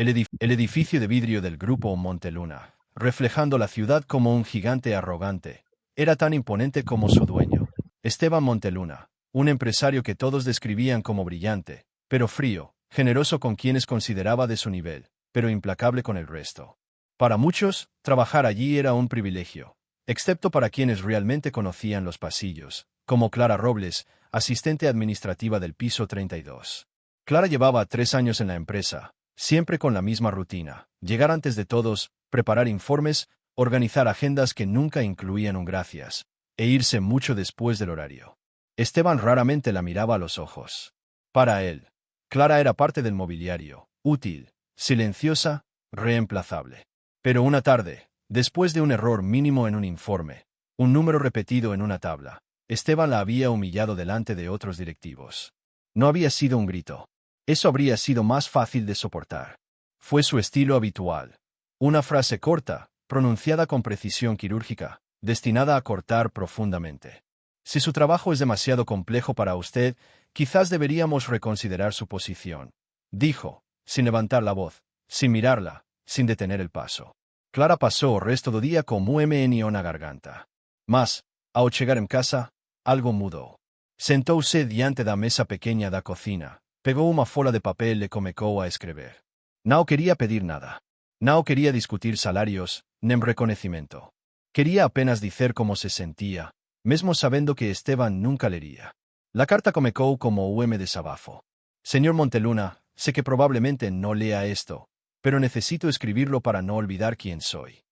El edificio de vidrio del grupo Monteluna, reflejando la ciudad como un gigante arrogante, era tan imponente como su dueño, Esteban Monteluna, un empresario que todos describían como brillante, pero frío, generoso con quienes consideraba de su nivel, pero implacable con el resto. Para muchos, trabajar allí era un privilegio, excepto para quienes realmente conocían los pasillos, como Clara Robles, asistente administrativa del piso 32. Clara llevaba 3 años en la empresa, siempre con la misma rutina: llegar antes de todos, preparar informes, organizar agendas que nunca incluían un gracias, e irse mucho después del horario. Esteban raramente la miraba a los ojos. Para él, Clara era parte del mobiliario, útil, silenciosa, reemplazable. Pero una tarde, después de un error mínimo en un informe, un número repetido en una tabla, Esteban la había humillado delante de otros directivos. No había sido un grito. Eso habría sido más fácil de soportar. Fue su estilo habitual. Una frase corta, pronunciada con precisión quirúrgica, destinada a cortar profundamente. Si su trabajo es demasiado complejo para usted, quizás deberíamos reconsiderar su posición, dijo, sin levantar la voz, sin mirarla, sin detener el paso. Clara pasó el resto del día con en una garganta. Mas, ao chegar en casa, algo mudou. Sentouse diante da mesa pequeña da cocina, pegó una fola de papel e comecou a escrever. No quería pedir nada. No quería discutir salarios, nem reconocimiento. Quería apenas decir cómo se sentía, mesmo sabendo que Esteban nunca lería. La carta comecou como un desabafo. Señor Monteluna, sé que probablemente no lea esto, pero necesito escribirlo para no olvidar quién soy.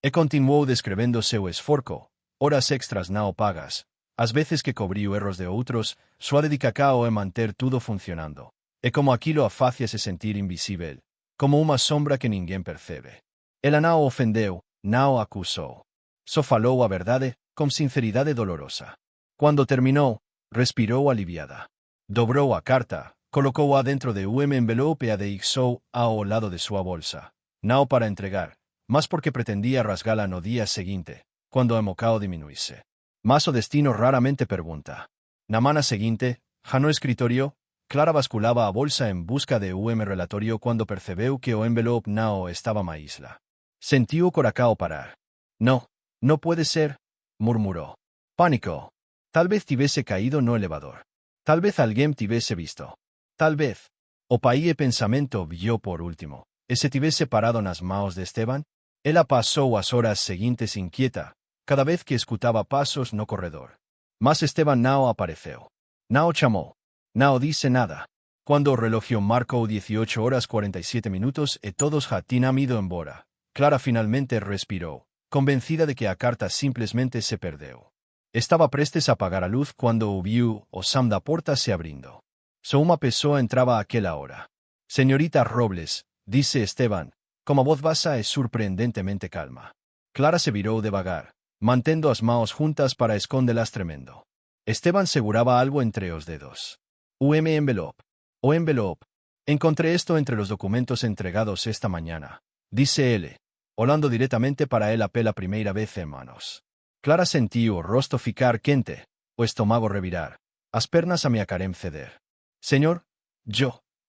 E continuou descrevendo seu esforco, horas extras não pagas, as veces que cobriu erros de outros, sua dedicação e manter tudo funcionando. E como aquilo a facia se sentir invisível, como uma sombra que ninguém percebe. Ela não ofendeu, não acusou. Só falou a verdade, com sinceridade dolorosa. Quando terminou, respirou aliviada. Dobrou a carta, colocou-a dentro de um envelope e a deixou ao lado de sua bolsa. Não para entregar, mas porque pretendia rasgá-la no dia seguinte, quando o emocao diminuísse. Mas o destino raramente pergunta. Na mana seguinte, já no escritorio, Clara basculaba a bolsa en busca de un relatorio cuando percebeu que o envelope não estaba máis lá. Sentiu o coracao parar. No, no puede ser, murmuró. Pánico. Tal vez tivese caído no elevador. Tal vez alguien tivese visto. Tal vez. O paí e pensamento vio por último. E se tivese parado nas maos de Esteban? Ela pasou as horas seguintes inquieta, cada vez que escutaba pasos no corredor. Mas Esteban não apareceu. Não chamou. No dice nada. Cuando el reloj marcó 18 horas 47 minutos y todos já tinham ido embora, Clara finalmente respiró, convencida de que a carta simplesmente se perdeu. Estaba prestes a apagar a luz cuando viu o som da porta se abrindo. Só uma pessoa entraba aquela hora. Señorita Robles, dice Esteban, con voz baixa e surpreendentemente calma. Clara se virou devagar, mantendo as mãos juntas para escondelas tremendo. Esteban seguraba algo entre os dedos. Envelope. O envelope. Encontré esto entre los documentos entregados esta mañana, dice él, olhando directamente para él pela primeira vez en manos. Clara sentiu o rosto ficar quente, o estómago revirar, as pernas ameacarem ceder. Señor,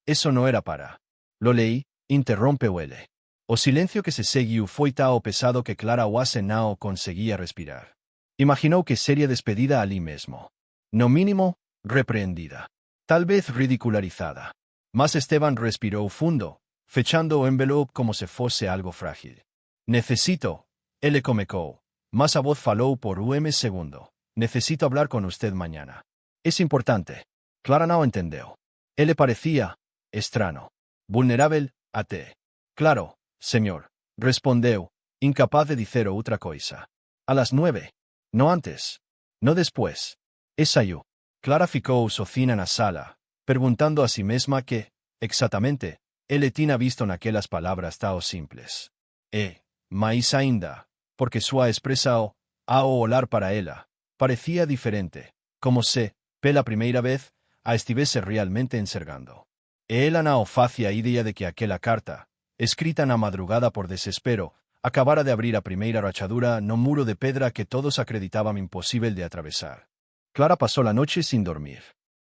eso no era para. Lo leí, interrompeu ele. O silencio que se seguiu foi tão pesado que Clara Oase não conseguía respirar. Imaginou que sería despedida ali mesmo. No mínimo, reprehendida. Tal vez ridicularizada. Mas Esteban respiró fundo, fechando o envelope como se fosse algo frágil. Necesito, ele comecou, mas a voz falou por segundo. Necesito hablar con usted mañana. Es importante. Clara não entendeu. Ele parecía extraño, vulnerável, até. Claro, señor, respondeu, incapaz de dizer outra coisa. A las 9. No antes. No después. E saiu. Clara ficou sozinha na sala, perguntando a si mesma que, exactamente, ele tinha visto naquelas palavras tão simples. E, mais ainda, porque sua expressão, ao olhar para ela, parecía diferente, como se, pela primeira vez, a estivese realmente enxergando. E ela não fazia ideia de que aquela carta, escrita na madrugada por desespero, acabara de abrir a primeira rachadura no muro de pedra que todos acreditaban imposible de atravesar. Clara pasó la noche sin dormir.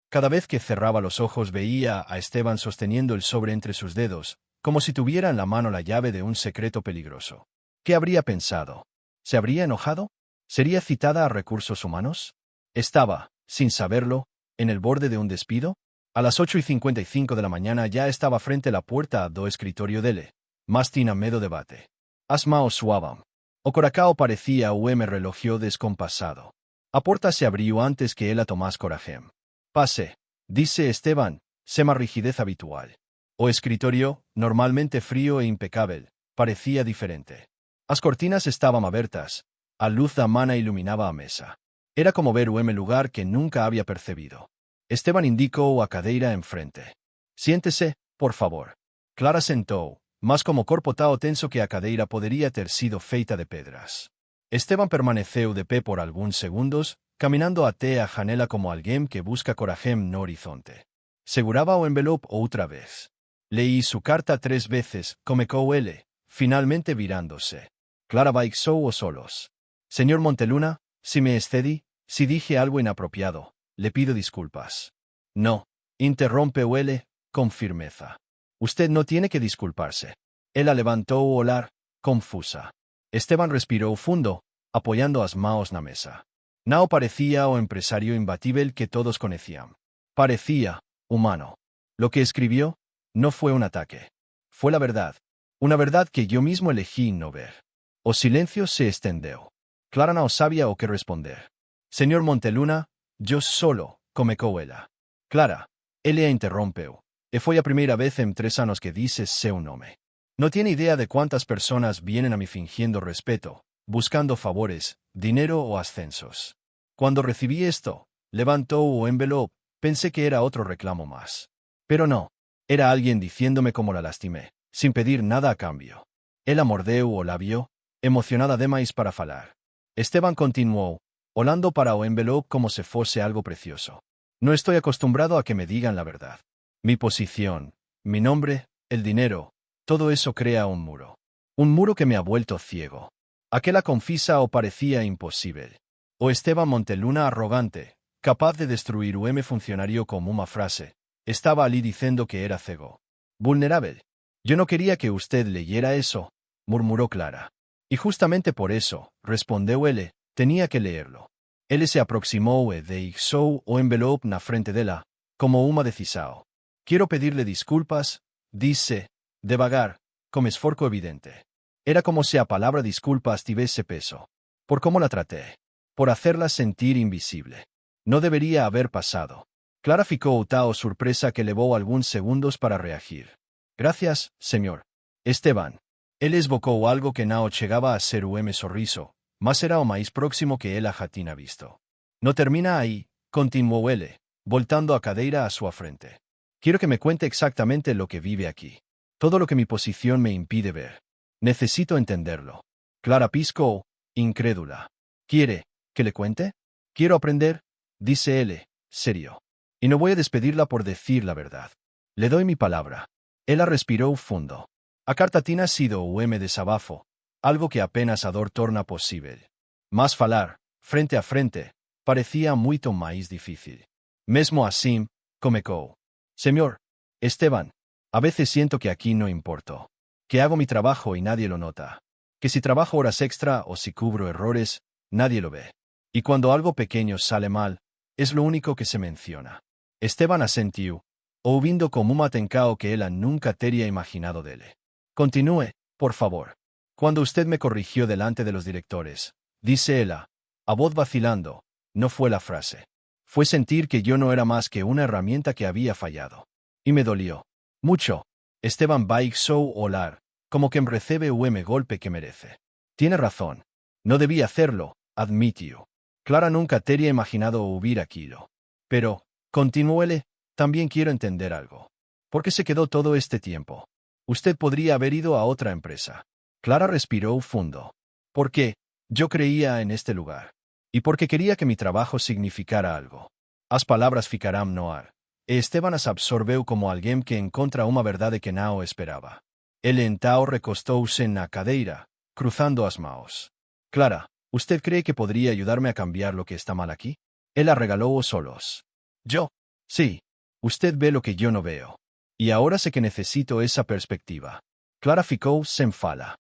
Cada vez que cerraba los ojos veía a Esteban sosteniendo el sobre entre sus dedos, como si tuviera en la mano la llave de un secreto peligroso. ¿Qué habría pensado? ¿Se habría enojado? ¿Sería citada a recursos humanos? Estaba, sin saberlo, en el borde de un despido. A las 8:55 de la mañana ya estaba frente a la puerta do escritorio dele. Mastin a medio debate. Asmao suavam. O coracao parecía relojio descompasado. A porta se abrió antes que él a tomás corajem. Pase, dice Esteban, sema rigidez habitual. O escritorio, normalmente frío e impecable, parecía diferente. As cortinas estaban abiertas, a luz da mana iluminaba a mesa. Era como ver lugar que nunca había percibido. Esteban indicó a cadeira enfrente. Siéntese, por favor. Clara sentou, mas como corpo tao tenso que a cadeira podería ter sido feita de pedras. Esteban permaneceu de pé por alguns segundos, caminando até a janela como alguém que busca corajem no horizonte. Seguraba o envelope outra vez. Leí su carta 3 veces, comecou ele, finalmente virándose. Clara baixou os solos. Señor Monteluna, si me excedí, si dije algo inapropiado, le pido disculpas. No, interrompeu ele, con firmeza. Usted no tiene que disculparse. Ela levantou o olar, confusa. Esteban respiró fundo, apoyando as maos na mesa. Nao parecía o empresario imbatível que todos conocían. Parecía humano. Lo que escribió no fue un ataque. Fue la verdad. Una verdad que yo mismo elegí no ver. O silencio se extendió. Clara no sabía o qué responder. Señor Monteluna, yo solo, comecou ela. Clara, ele a interrompeu. E foi a primeira vez en 3 anos que dices seu nome. No tiene idea de cuántas personas vienen a mí fingiendo respeto, buscando favores, dinero o ascensos. Cuando recibí esto, levantó o envelope, pensé que era otro reclamo más. Pero no. Era alguien diciéndome cómo la lastimé, sin pedir nada a cambio. Ela mordeu o labio, emocionada demais para falar. Esteban continuó, olando para o envelope como si fuese algo precioso. No estoy acostumbrado a que me digan la verdad. Mi posición, mi nombre, el dinero, todo eso crea un muro. Un muro que me ha vuelto ciego. Aquella confisa o parecía imposible. O Esteban Monteluna arrogante, capaz de destruir funcionario con una frase, estaba allí diciendo que era cego. Vulnerable. Yo no quería que usted leyera eso, murmuró Clara. Y justamente por eso, respondió él, tenía que leerlo. Él se aproximó e deixou o envelope na frente dela, como uma decisao. Quiero pedirle disculpas, dice, devagar, con esforzo evidente. Era como si a palabra disculpas tuviese peso. Por cómo la traté. Por hacerla sentir invisible. No debería haber pasado. Clara ficou tao sorpresa que levou alguns segundos para reagir. Gracias, señor. Esteban. Él esbocou algo que não chegaba a ser o sorriso, mas era o mais próximo que ela já tinha visto. No termina ahí, continuó él, voltando a cadeira a su frente. Quiero que me cuente exactamente lo que vive aquí. Todo lo que mi posición me impide ver. Necesito entenderlo. Clara piscó, incrédula. ¿Quiere que le cuente? Quiero aprender, dice él, serio. Y no voy a despedirla por decir la verdad. Le doy mi palabra. Ella respiró fundo. A carta tinha sido o desabafo, algo que apenas a dor torna posible. Mas falar, frente a frente, parecía muito mais difícil. Mesmo assim, comecou. Señor, Esteban, a veces siento que aquí no importo. Que hago mi trabajo y nadie lo nota. Que si trabajo horas extra o si cubro errores, nadie lo ve. Y cuando algo pequeño sale mal, es lo único que se menciona. Esteban asentiu, ouvindo como un atencao que ella nunca teria imaginado dele. Continúe, por favor. Cuando usted me corrigió delante de los directores, dice ella, a voz vacilando, no fue la frase. Fue sentir que yo no era más que una herramienta que había fallado. Y me dolió. Mucho. Esteban baixou olar, como que recibe golpe que merece. Tiene razón. No debía hacerlo, admitió. Clara nunca teria imaginado huir aquilo. Pero, continuó él, también quiero entender algo. ¿Por qué se quedó todo este tiempo? Usted podría haber ido a otra empresa. Clara respiró fundo. ¿Por qué? Yo creía en este lugar. Y porque quería que mi trabajo significara algo. As palabras ficaram no ar. E Esteban as absorbeu como alguém que encontra uma verdade que não esperaba. Ele então recostou-se na cadeira, cruzando as mãos. Clara, ¿usted cree que podría ayudarme a cambiar lo que está mal aquí? Ella regaló os solos. ¿Yo? Sí. Usted ve lo que yo no veo. Y ahora sé que necesito esa perspectiva. Clara ficou sem fala.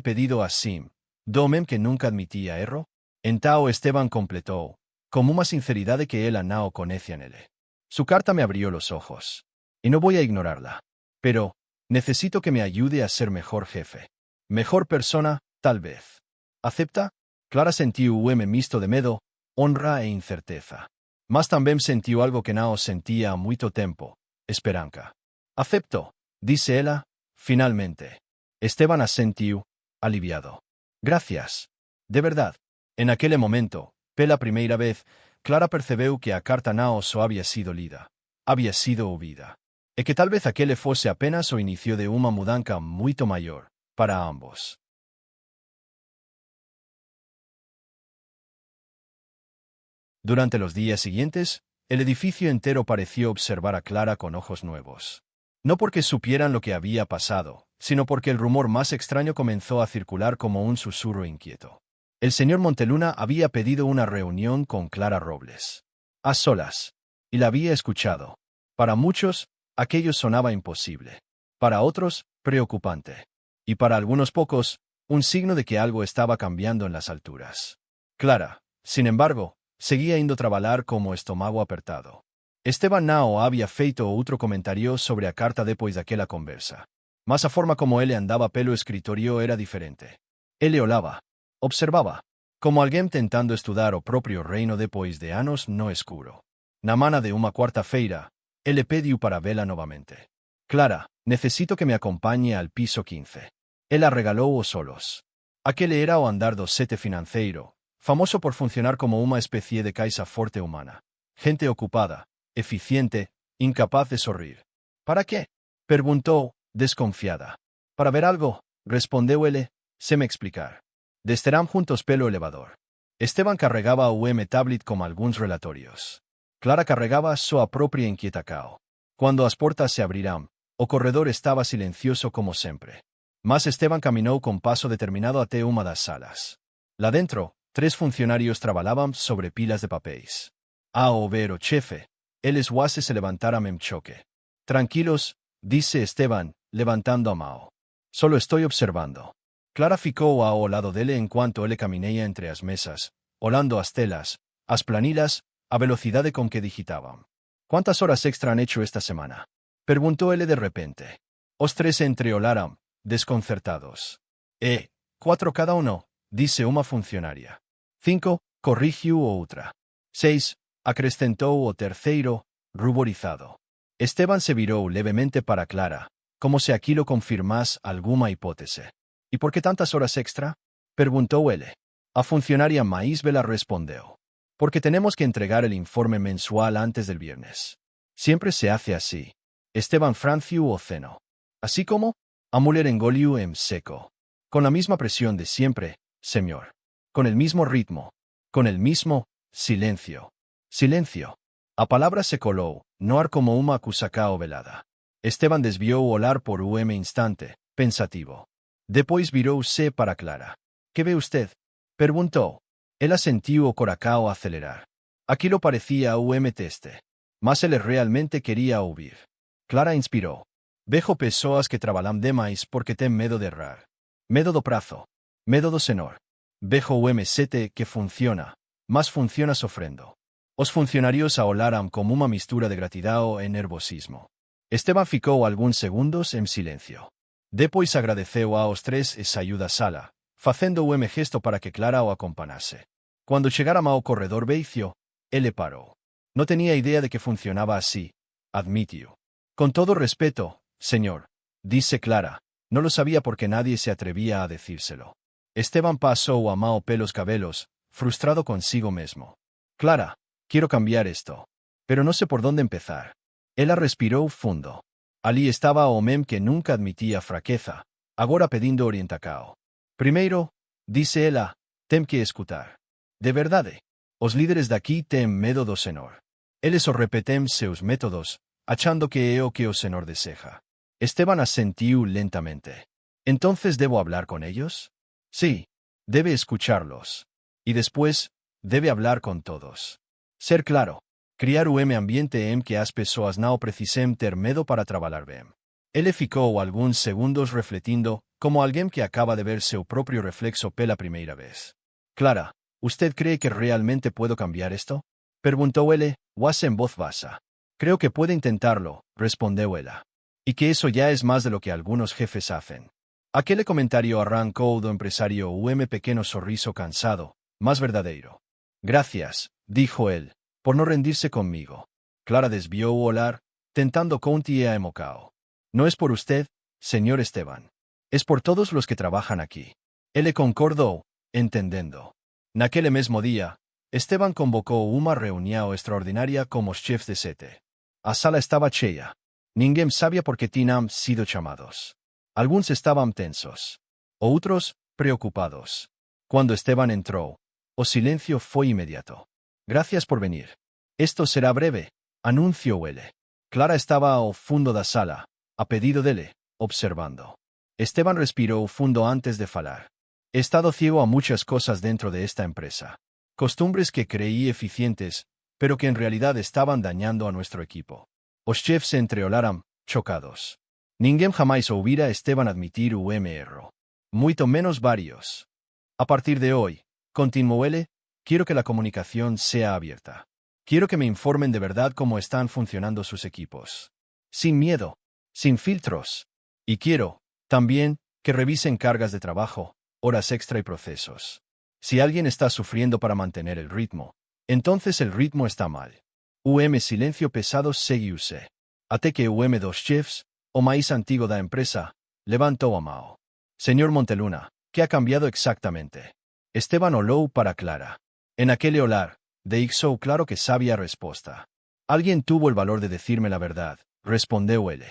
Pedido a Sim. Domem que nunca admitía erro. En Tao Esteban completó, con una sinceridad de que él no conocía en él. Su carta me abrió los ojos. Y no voy a ignorarla. Pero, necesito que me ayude a ser mejor jefe. Mejor persona, tal vez. ¿Acepta? Clara sentiu misto de medo, honra e incerteza. Mas también sentiu algo que no sentía a muito tempo, esperanza. Acepto, dice ella, finalmente. Esteban asentiu, aliviado. Gracias. De verdad. En aquel momento, pela primeira vez, Clara percebeu que a carta não só había sido lida, había sido ouvida. E que tal vez aquele fosse apenas o inicio de uma mudança muito maior, para ambos. Durante los días siguientes, el edificio entero pareció observar a Clara con ojos nuevos. No porque supieran lo que había pasado, sino porque el rumor más extraño comenzó a circular como un susurro inquieto. El señor Monteluna había pedido una reunión con Clara Robles. A solas. Y la había escuchado. Para muchos, aquello sonaba imposible. Para otros, preocupante. Y para algunos pocos, un signo de que algo estaba cambiando en las alturas. Clara, sin embargo, seguía indo trabajar como estómago apertado. Esteban Nao había feito otro comentario sobre a carta depois daquela conversa. Mas a forma como él andaba pelo escritorio era diferente. Él olaba. Observaba, como alguien tentando estudar o propio reino depois de anos no escuro. Na mana de uma quarta-feira, él le pediu para vela novamente. Clara, necesito que me acompañe al piso 15. Ela regalou os solos. Aquele era o andar do sete financeiro, famoso por funcionar como una especie de caixa forte humana. Gente ocupada, eficiente, incapaz de sorrir. ¿Para qué? Preguntó, desconfiada. Para ver algo, respondeu ele, se me explicar. Descerán juntos pelo elevador. Esteban carregaba tablet como algunos relatorios. Clara carregaba sua propia inquieta cao. Cuando as portas se abrirán, o corredor estaba silencioso como siempre. Mas Esteban caminó con paso determinado até uma das salas. Lá dentro, 3 funcionarios trabajaban sobre pilas de papéis. Ao ver o chefe, eles guases se levantaram en choque. Tranquilos, dice Esteban, levantando a mão. Solo estoy observando. Clara ficou ao lado dele en cuanto ele camineia entre as mesas, olando as telas, as planilas, a velocidade con que digitaban. ¿Cuántas horas extra han hecho esta semana? Preguntó ele de repente. Os 3 entreolaram, desconcertados. 4 cada uno, dice uma funcionaria. 5, corrigiu outra. 6, acrescentou o terceiro, ruborizado. Esteban se virou levemente para Clara, como si aquilo confirmase alguna hipótese. ¿Y por qué tantas horas extra? Preguntó él. A funcionaria Maísbela respondió. Porque tenemos que entregar el informe mensual antes del viernes. Siempre se hace así. Esteban franciu o ceno. Así como, a Muller engoliu en seco. Con la misma presión de siempre, señor. Con el mismo ritmo. Con el mismo silencio. Silencio. A palabra se colou, no ar como uma acusacao velada. Esteban desvió olar por instante, pensativo. Depois virouse para Clara. ¿Qué ve usted? Preguntó. Él asentiu o coracao acelerar. Aquilo parecía teste. Mas él realmente quería ouvir. Clara inspiró. Vejo pessoas que trabalam demais porque ten medo de errar. Medo do prazo. Medo do senor. Vejo sete que funciona, mas funciona sofrendo. Os funcionarios aolaram como uma mistura de gratidão e nervosismo. Esteban ficou alguns segundos en silencio. Depois agradeceu aos 3 e saiu da sala, facendo gesto para que Clara o acompañase. Cuando chegaram ao corredor veicio, ele parou. No tenía idea de que funcionaba así, admitió. Con todo respeto, señor, dice Clara, no lo sabía porque nadie se atrevía a decírselo. Esteban pasó a mão pelos cabelos, frustrado consigo mismo. Clara, quiero cambiar esto. Pero no sé por dónde empezar. Ella respiró fundo. Ali estaba o mem que nunca admitía fraqueza, agora pedindo orientacao. Primeiro, dice ela, tem que escutar. De verdade, os líderes daqui tem medo do senor. Eles o repetem seus métodos, achando que é o que o senor deseja. Esteban asentiu lentamente. ¿Entonces debo hablar con ellos? Sí, debe escucharlos. Y después, debe hablar con todos. Ser claro. Criar ambiente que as pessoas não precisem ter medo para trabalhar bem. Ele ficou alguns segundos refletindo, como alguém que acaba de ver seu próprio reflexo pela primeira vez. Clara, ¿usted cree que realmente puedo cambiar esto? Preguntó ele, quase en voz baixa. Creo que puede intentarlo, respondió ella. Y que eso ya es más de lo que algunos jefes hacen. Aquel comentario arrancó do empresario pequeño sorriso cansado, más verdadero. Gracias, dijo él, por no rendirse conmigo. Clara desvió o olhar, tentando contigo a emocao. No es por usted, señor Esteban. Es por todos los que trabajan aquí. Él concordó, entendiendo. Naquele mesmo día, Esteban convocó una reunión extraordinaria con los chefs de sete. A sala estaba cheia. Ninguém sabía por qué tinham sido chamados. Algunos estaban tensos. Otros, preocupados. Cuando Esteban entró, o silencio fue inmediato. Gracias por venir. Esto será breve, anunció él. Clara estaba ao fundo da sala, a pedido dele, observando. Esteban respiró fundo antes de falar. He estado ciego a muchas cosas dentro de esta empresa. Costumbres que creí eficientes, pero que en realidad estaban dañando a nuestro equipo. Os chefs se entreolaram, chocados. Ninguém jamás ouvira Esteban admitir erro. Muito menos varios. A partir de hoy, continuó él, quiero que la comunicación sea abierta. Quiero que me informen de verdad cómo están funcionando sus equipos. Sin miedo, sin filtros. Y quiero, también, que revisen cargas de trabajo, horas extra y procesos. Si alguien está sufriendo para mantener el ritmo, entonces el ritmo está mal. Silencio pesado seguiuse. Até que dos chefs, o máis antigo da empresa, levantó a mão. Señor Monteluna, ¿qué ha cambiado exactamente? Esteban olhou para Clara. En aquel olar, deixou claro que sabía respuesta. Alguien tuvo el valor de decirme la verdad, respondió él.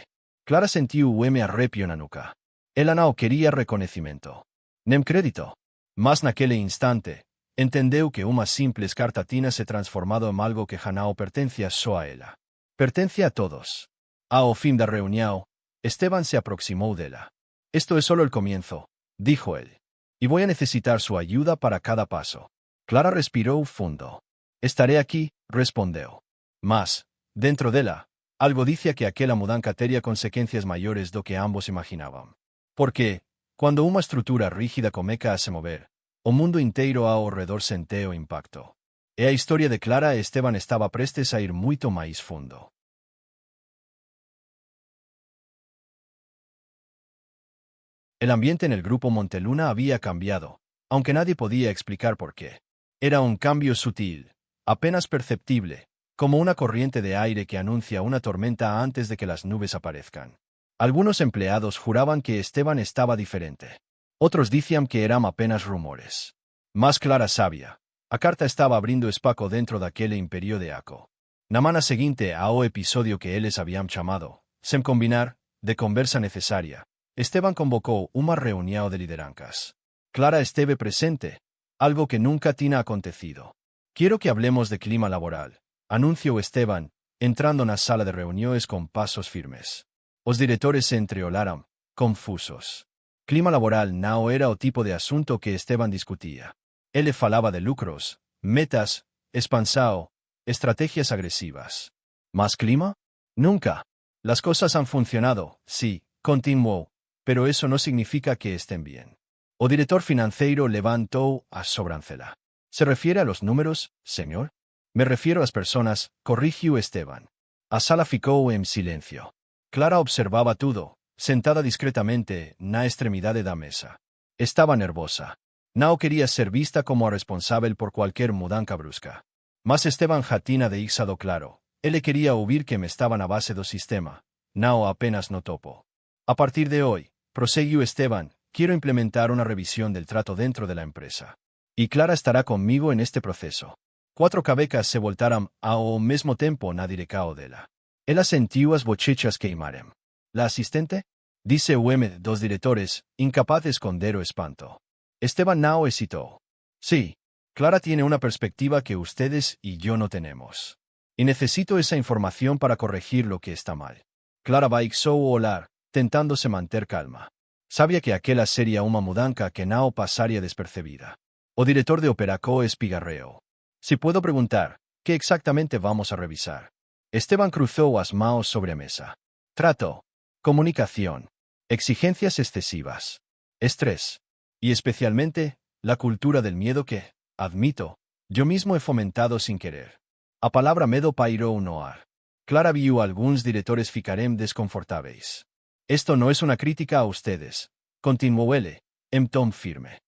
Clara sentiu arrepio na nuca. Ela não quería reconocimiento. Nem crédito. Mas naquele instante, entendeu que uma simples cartatina se transformado en algo que já não pertencia só a ela. Pertence a todos. Ao fin da reunión, Esteban se aproximó de ella. Esto es solo el comienzo, dijo él. Y voy a necesitar su ayuda para cada paso. Clara respiró fundo. Estaré aquí, respondió. Mas, dentro de ella, algo dice que aquella mudança teria consecuencias mayores do que ambos imaginaban. Porque, cuando una estructura rígida começa a se mover, o mundo inteiro ao redor sente o impacto. E a historia de Clara e Esteban estaba prestes a ir muito mais fundo. El ambiente en el grupo Monteluna había cambiado, aunque nadie podía explicar por qué. Era un cambio sutil, apenas perceptible, como una corriente de aire que anuncia una tormenta antes de que las nubes aparezcan. Algunos empleados juraban que Esteban estaba diferente. Otros decían que eran apenas rumores. Más Clara sabía. A carta estaba abrindo espaco dentro daquele imperio de Aco. Na mana seguinte ao episodio que eles habían chamado, sem combinar, de conversa necesaria, Esteban convocó una reunión de liderancas. Clara esteve presente, algo que nunca tinha acontecido. Quiero que hablemos de clima laboral, anunció Esteban, entrando na sala de reuniones con pasos firmes. Os directores se entreolaram, confusos. Clima laboral no era o tipo de asunto que Esteban discutía. Él falaba de lucros, metas, expansão, estrategias agresivas. ¿Más clima? Nunca. Las cosas han funcionado, sí, continuó, pero eso no significa que estén bien. O director financiero levantó a sobrancelha. ¿Se refiere a los números, señor? Me refiero a las personas, corrigió Esteban. A sala ficou en silencio. Clara observaba todo, sentada discretamente na extremidade da mesa. Estaba nervosa. No quería ser vista como a responsable por cualquier mudança brusca. Mas Esteban jatina de ixado claro. Él quería oír que me estaban a base do sistema, no apenas no topo. A partir de hoy, proseguiu Esteban, quiero implementar una revisión del trato dentro de la empresa. Y Clara estará conmigo en este proceso. 4 cabecas se voltaram ao mesmo tempo na direcao dela. Ela sentiu as bochechas queimarem. ¿La asistente? Dice dos directores, incapaz de esconder o espanto. Esteban no hesitó. Sí, Clara tiene una perspectiva que ustedes y yo no tenemos. Y necesito esa información para corregir lo que está mal. Clara baixou o olhar, tentándose manter calma. Sabía que aquella sería una mudança que no pasaría despercebida. O director de Operaco espigarreó. Si puedo preguntar, ¿Qué exactamente vamos a revisar? Esteban cruzó las manos sobre la mesa. Trato, comunicación, exigencias excesivas, estrés, y especialmente, la cultura del miedo que, admito, yo mismo he fomentado sin querer. A palabra medo pairó noar. Clara vio algunos directores ficarem desconfortáveis. Esto no es una crítica a ustedes, continuó él, en tom firme.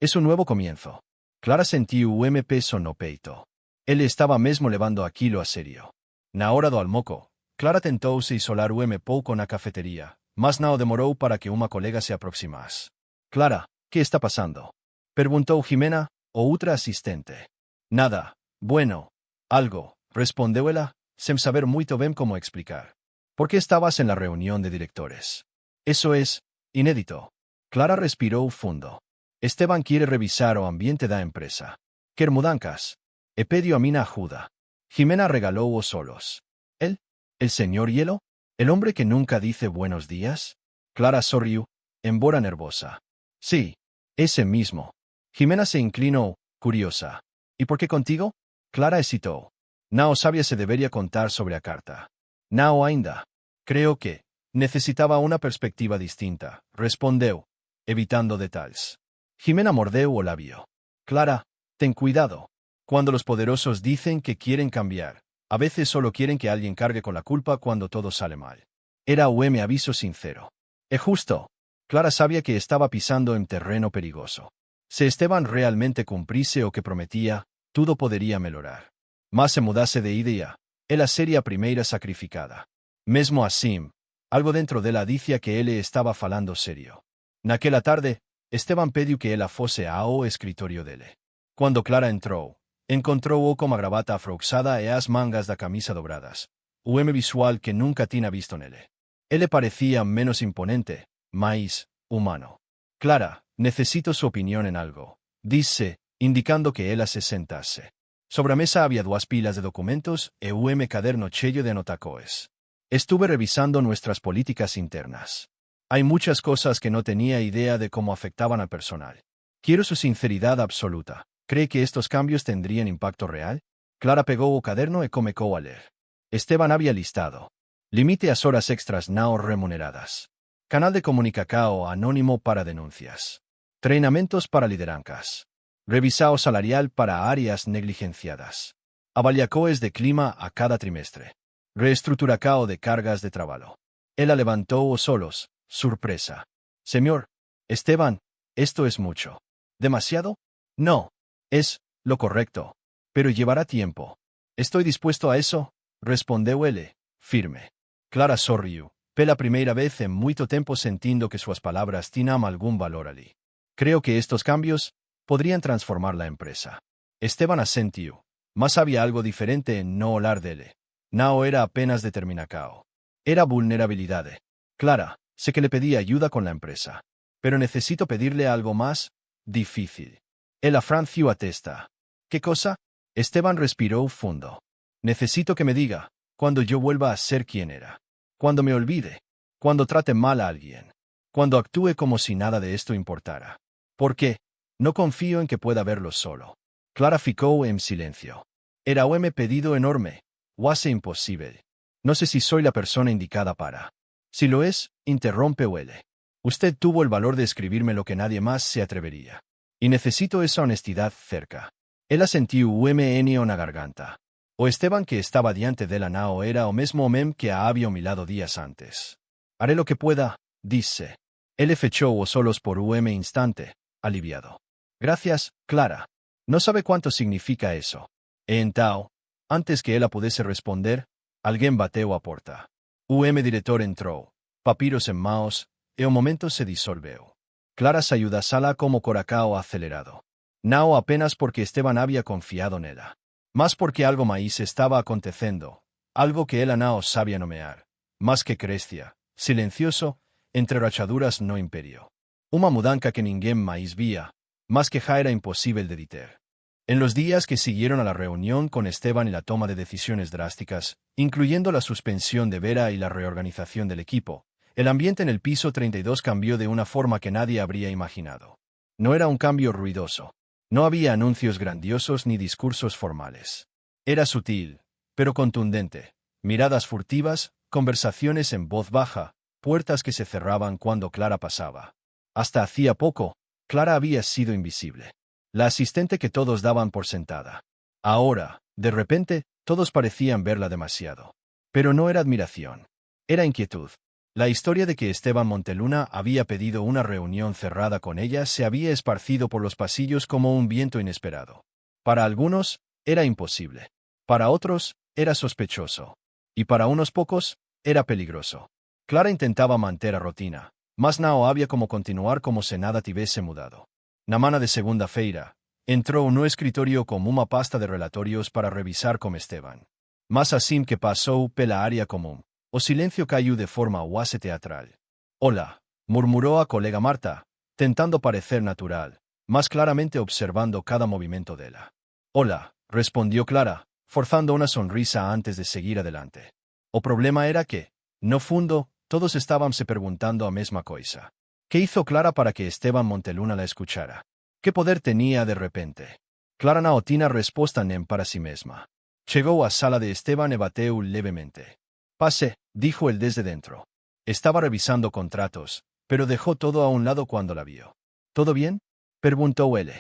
Es un nuevo comienzo. Clara sentiu peso no peito. Él estaba mesmo levando aquilo a serio. Na hora do almoco, Clara tentouse isolar pouco na cafetería, mas nao demorou para que uma colega se aproximase. Clara, ¿qué está pasando? Preguntó Jimena, o otra asistente. Nada, bueno, algo, respondió ella, sem saber muito bem cómo explicar. ¿Por qué estabas en la reunión de directores? Eso es inédito. Clara respiró fundo. Esteban quiere revisar o ambiente da empresa. Quer mudancas. E pediu a mina ajuda. Jimena regaló os solos. ¿Él? ¿El señor Hielo? ¿El hombre que nunca dice buenos días? Clara sorrió, embora nervosa. Sí, ese mismo. Jimena se inclinó, curiosa. ¿Y por qué contigo? Clara hesitó. Nao sabia se debería contar sobre a carta. Nao ainda. Creo que necesitaba una perspectiva distinta, respondió, evitando detalles. Jimena mordeu o labio. Clara, ten cuidado. Cuando los poderosos dicen que quieren cambiar, a veces solo quieren que alguien cargue con la culpa cuando todo sale mal. Era un aviso sincero. Es justo. Clara sabía que estaba pisando en terreno perigoso. Si Esteban realmente cumpliese o que prometía, todo podría mejorar. Mas se mudase de idea, ela sería primeira sacrificada. Mesmo assim, algo dentro dela dicía que ele estaba falando serio. Naquela tarde, Esteban pediu que ela fosse ao escritorio dele. Cuando Clara entrou, encontrou-o com a gravata afrouxada e as mangas da camisa dobradas, o visual que nunca tinha visto nele. Ele parecía menos imponente, mais humano. Clara, necesito su opinión en algo, disse, indicando que ela se sentase. Sobre a mesa había duas pilas de documentos e caderno cheio de anotacoes. Estuve revisando nuestras políticas internas. Hay muchas cosas que no tenía idea de cómo afectaban al personal. Quiero su sinceridad absoluta. ¿Cree que estos cambios tendrían impacto real? Clara pegó o caderno e comecó a leer. Esteban había listado. Limite a horas extras no remuneradas. Canal de comunicacao anónimo para denuncias. Treinamentos para liderancas. Revisao salarial para áreas negligenciadas. Avaliacoes de clima a cada trimestre. Reestructuracao de cargas de trabajo. Ella levantó os solos, sorpresa. Señor, Esteban, esto es mucho. ¿Demasiado? No. Es lo correcto. Pero llevará tiempo. Estoy dispuesto a eso, respondió él, firme. Clara sorriu, pela primeira vez en muito tempo sentindo que sus palabras tinham algún valor ali. Creo que estos cambios podrían transformar la empresa. Esteban asentiu, mas había algo diferente en no hablar dele. No era apenas determinacao. Era vulnerabilidade. Clara, sé que le pedí ayuda con la empresa. Pero necesito pedirle algo más difícil. Ela franció a testa. ¿Qué cosa? Esteban respiró fundo. Necesito que me diga, cuando yo vuelva a ser quien era. Cuando me olvide. Cuando trate mal a alguien. Cuando actúe como si nada de esto importara. ¿Por qué? No confío en que pueda verlo solo. Clara ficou en silencio. Era un pedido enorme. Quase imposible. No sé si soy la persona indicada para. Si lo es, interrompe Huele. Usted tuvo el valor de escribirme lo que nadie más se atrevería. Y necesito esa honestidad cerca. Ela sentiu enio na garganta. O Esteban que estaba diante dela nao era o mesmo homem que a había humilado días antes. Haré lo que pueda, dice. Él fechou os solos por un instante, aliviado. Gracias, Clara. No sabe cuánto significa eso. E então, antes que ela pudesse responder, alguém bateu a porta. O director entrou, papiros en maos, e o momento se disolveu. Clara saiu da sala como coracao acelerado. Não apenas porque Esteban había confiado nela, mas porque algo máis estaba acontecendo, algo que ela não sabía nomear, mas que crescia, silencioso, entre rachaduras no imperio. Uma mudança que ninguém máis vía, mas que já era imposible de deter. En los días que siguieron a la reunión con Esteban y la toma de decisiones drásticas, incluyendo la suspensión de Vera y la reorganización del equipo, el ambiente en el piso 32 cambió de una forma que nadie habría imaginado. No era un cambio ruidoso. No había anuncios grandiosos ni discursos formales. Era sutil, pero contundente. Miradas furtivas, conversaciones en voz baja, puertas que se cerraban cuando Clara pasaba. Hasta hacía poco, Clara había sido invisible. La asistente que todos daban por sentada. Ahora, de repente, todos parecían verla demasiado. Pero no era admiración. Era inquietud. La historia de que Esteban Monteluna había pedido una reunión cerrada con ella se había esparcido por los pasillos como un viento inesperado. Para algunos, era imposible. Para otros, era sospechoso. Y para unos pocos, era peligroso. Clara intentaba mantener a rutina, mas no había como continuar como se nada tivese mudado. Na mana de segunda-feira, entrou no escritorio con uma pasta de relatorios para revisar con Esteban. Mas assim que pasou pela área común, o silencio cayó de forma quase teatral. «Hola», murmuró a colega Marta, tentando parecer natural, más claramente observando cada movimiento de ella. «Hola», respondió Clara, forzando una sonrisa antes de seguir adelante. O problema era que, no fundo, todos estaban se preguntando a mesma coisa. ¿Qué hizo Clara para que Esteban Monteluna la escuchara? ¿Qué poder tenía de repente? Clara no tiene respuesta nem para sí mesma. Llegó a sala de Esteban e bateu levemente. «Pase», dijo él desde dentro. Estaba revisando contratos, pero dejó todo a un lado cuando la vio. «¿Todo bien?», preguntó él.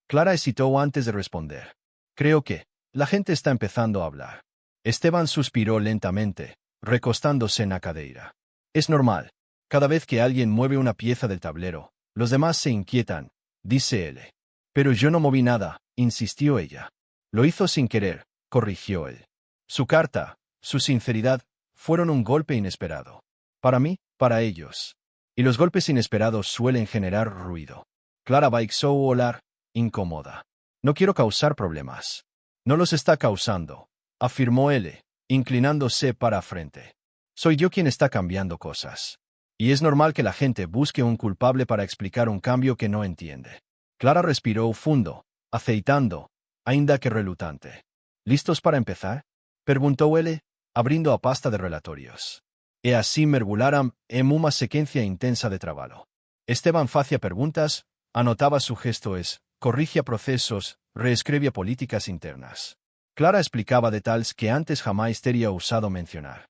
Clara hesitó antes de responder. «Creo que la gente está empezando a hablar». Esteban suspiró lentamente, recostándose en la cadeira. «Es normal. Cada vez que alguien mueve una pieza del tablero, los demás se inquietan», dice él. «Pero yo no moví nada», insistió ella. «Lo hizo sin querer», corrigió él. Su carta, su sinceridad, fueron un golpe inesperado. Para mí, para ellos. Y los golpes inesperados suelen generar ruido. Clara baixó olar, incómoda. «No quiero causar problemas». «No los está causando», afirmó él, inclinándose para frente. «Soy yo quien está cambiando cosas. Y es normal que la gente busque un culpable para explicar un cambio que no entiende». Clara respiró fundo, aceitando, ainda que relutante. «¿Listos para empezar?», preguntó él, abrindo a pasta de relatorios. E así mergulharam en una sequencia intensa de trabajo. Esteban facia preguntas, anotaba sugestos, corrigia procesos, reescribía políticas internas. Clara explicaba detalles que antes jamás teria usado mencionar.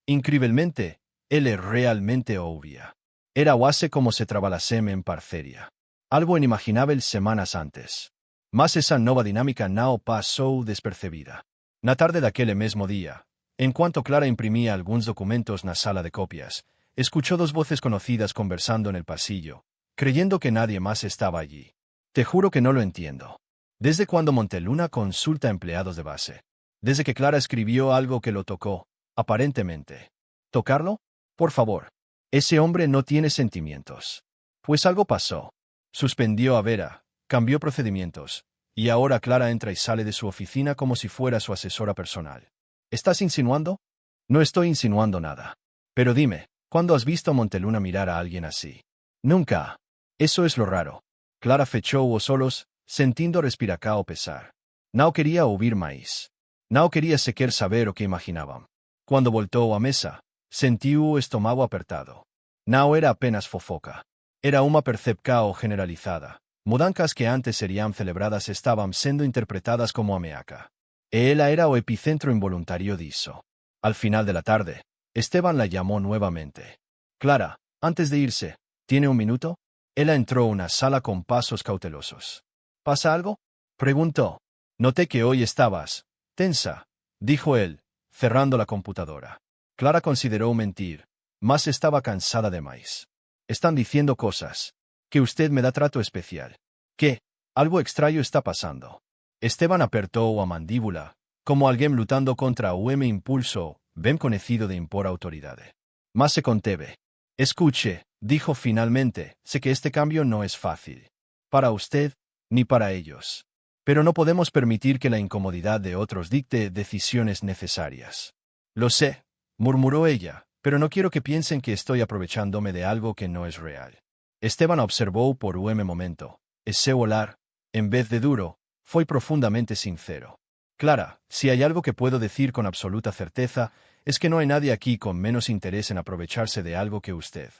Increíblemente, él realmente oía. Era quase como se trabalasem en parceria. Algo inimaginable semanas antes. Mas esa nova dinámica no pasó despercebida. Na tarde daquele mesmo día, en cuanto Clara imprimía algunos documentos na sala de copias, escuchó dos voces conocidas conversando en el pasillo, creyendo que nadie más estaba allí. «Te juro que no lo entiendo». ¿Desde cuando Monteluna consulta a empleados de base? Desde que Clara escribió algo que lo tocó, aparentemente. ¿Tocarlo? Por favor. Ese hombre no tiene sentimientos. Pues algo pasó. Suspendió a Vera, cambió procedimientos, y ahora Clara entra y sale de su oficina como si fuera su asesora personal. ¿Estás insinuando? No estoy insinuando nada. Pero dime, ¿cuándo has visto a Monteluna mirar a alguien así? Nunca. Eso es lo raro. Clara fechó os solos, sentindo respiracao pesar. No quería oír más. No quería sequer saber o que imaginaban. Cuando voltó a mesa, sentiu o estómago apertado. No era apenas fofoca. Era una percepção generalizada. Mudanzas que antes serían celebradas estaban siendo interpretadas como ameaca. E ella era o epicentro involuntario disso. Al final de la tarde, Esteban la llamó nuevamente. «Clara, antes de irse, ¿tiene un minuto?» Ella entró a una sala con pasos cautelosos. «¿Pasa algo?», preguntó. «Noté que hoy estabas tensa», dijo él, cerrando la computadora. Clara consideró mentir, mas estaba cansada de más. «Están diciendo cosas. Que usted me da trato especial. Que algo extraño está pasando». Esteban apertó a mandíbula, como alguien lutando contra un impulso, ben conocido de impor autoridade. Mas se conteve. «Escuche», dijo finalmente, «sé que este cambio no es fácil. Para usted, ni para ellos. Pero no podemos permitir que la incomodidad de otros dicte decisiones necesarias». «Lo sé», murmuró ella, «pero no quiero que piensen que estoy aprovechándome de algo que no es real». Esteban observó por un momento. Ese volar, en vez de duro, fue profundamente sincero. «Clara, si hay algo que puedo decir con absoluta certeza, es que no hay nadie aquí con menos interés en aprovecharse de algo que usted.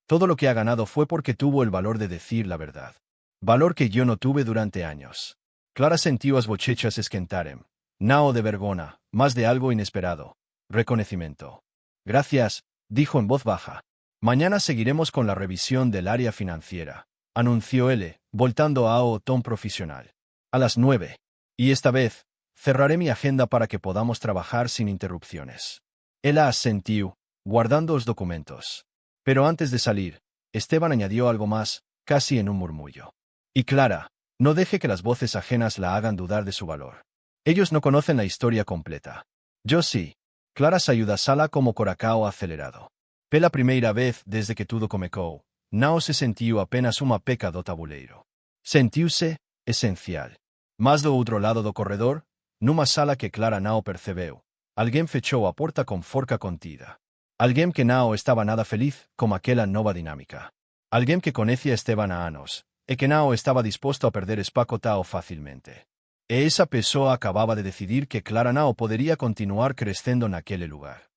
Todo lo que ha ganado fue porque tuvo el valor de decir la verdad. Valor que yo no tuve durante años». Clara sintió as bochechas esquentarem. Nao de vergona, más de algo inesperado. Reconocimiento. Gracias, dijo en voz baja. Mañana seguiremos con la revisión del área financiera, anunció él, voltando a un tono profesional. A las 9. Y esta vez, cerraré mi agenda para que podamos trabajar sin interrupciones. Él asintió, guardando los documentos. Pero antes de salir, Esteban añadió algo más, casi en un murmullo. Y Clara, no deje que las voces ajenas la hagan dudar de su valor. Ellos no conocen la historia completa. Yo sí. Clara ayuda sala como coracao acelerado. Pela primeira vez desde que tudo comecou, Nao se sentiu apenas uma peca do tabuleiro. Sentiuse esencial. Mas do outro lado do corredor, numa sala que Clara Nao percebeu, alguén fechou a porta con forca contida. Alguén que Nao estaba nada feliz como aquela nova dinámica. Alguén que coñecía Esteban a anos, e que Nao estaba disposto a perder espaco tao facilmente. E esa pessoa acababa de decidir que Clara Nao podería continuar crescendo naquele lugar.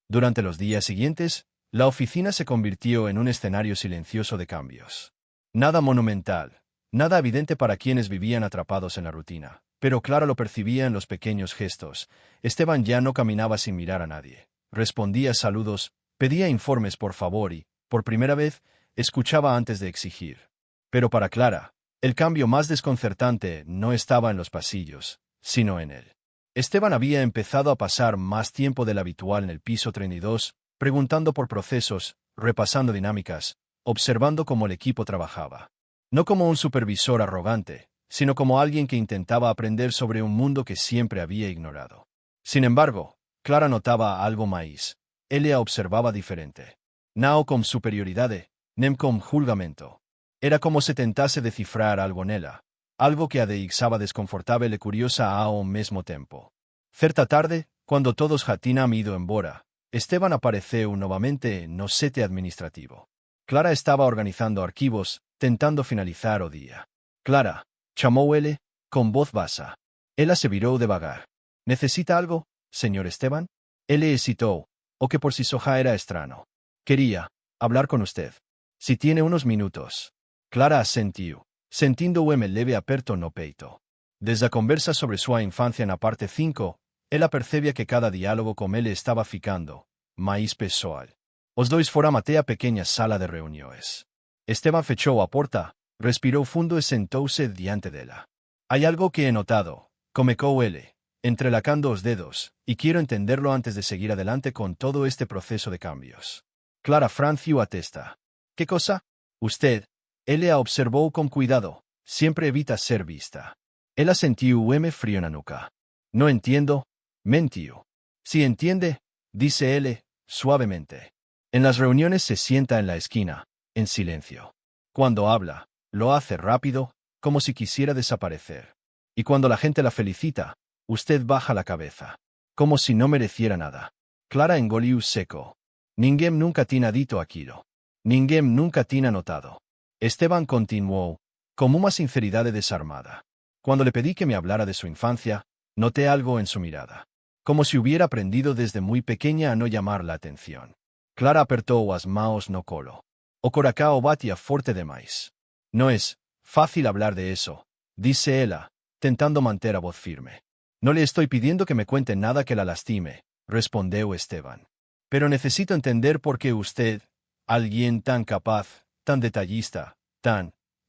Durante los días siguientes, la oficina se convirtió en un escenario silencioso de cambios. Nada monumental, nada evidente para quienes vivían atrapados en la rutina, pero Clara lo percibía en los pequeños gestos. Esteban ya no caminaba sin mirar a nadie. Respondía saludos, pedía informes por favor y, por primera vez, escuchaba antes de exigir. Pero para Clara, el cambio más desconcertante no estaba en los pasillos, sino en él. Esteban había empezado a pasar más tiempo del habitual en el piso 32, preguntando por procesos, repasando dinámicas, observando cómo el equipo trabajaba. No como un supervisor arrogante, sino como alguien que intentaba aprender sobre un mundo que siempre había ignorado. Sin embargo, Clara notaba algo más. Él la observaba diferente. Nao con superioridad, nem con julgamento. Era como se tentase descifrar algo en ella. Algo que a deixaba desconfortável e curiosa ao mesmo tempo. Certa tarde, cuando todos já tinham ido embora, Esteban apareceu novamente no sete administrativo. Clara estaba organizando arquivos, tentando finalizar o día. Clara, chamou ele, con voz baixa. Ela se virou devagar. ¿Necesita algo, señor Esteban? Ele hesitou, o que por si soja era extraño. Quería hablar con usted. Si tiene unos minutos. Clara asentiu, sentindo o leve aperto no peito. Desde a conversa sobre súa infancia na parte 5, ela percebía que cada diálogo con ele estaba ficando máis pessoal. Os dois foram até a pequena sala de reuniões. Esteban fechou a porta, respirou fundo e sentouse diante dela. Hay algo que he notado, comecou ele, entrelacando os dedos, y quiero entenderlo antes de seguir adelante con todo este proceso de cambios. Clara franciu a testa. ¿Qué cosa? Usted. Él la observó con cuidado, siempre evita ser vista. Ella sentiu frío na nuca. No entiendo, mentiu. Si entiende, dice él, suavemente. En las reuniones se sienta en la esquina, en silencio. Cuando habla, lo hace rápido, como si quisiera desaparecer. Y cuando la gente la felicita, usted baja la cabeza, como si no mereciera nada. Clara engoliu seco. Ninguém nunca tinha dito aquilo. Ninguém nunca tinha notado. Esteban continuó, con una sinceridad desarmada. Cuando le pedí que me hablara de su infancia, noté algo en su mirada. Como si hubiera aprendido desde muy pequeña a no llamar la atención. Clara apertó as maos no colo. O coracao batía fuerte demais. No es fácil hablar de eso, dice ella, tentando mantener a voz firme. No le estoy pidiendo que me cuente nada que la lastime, respondió Esteban. Pero necesito entender por qué usted, alguien tan capaz, tan detallista,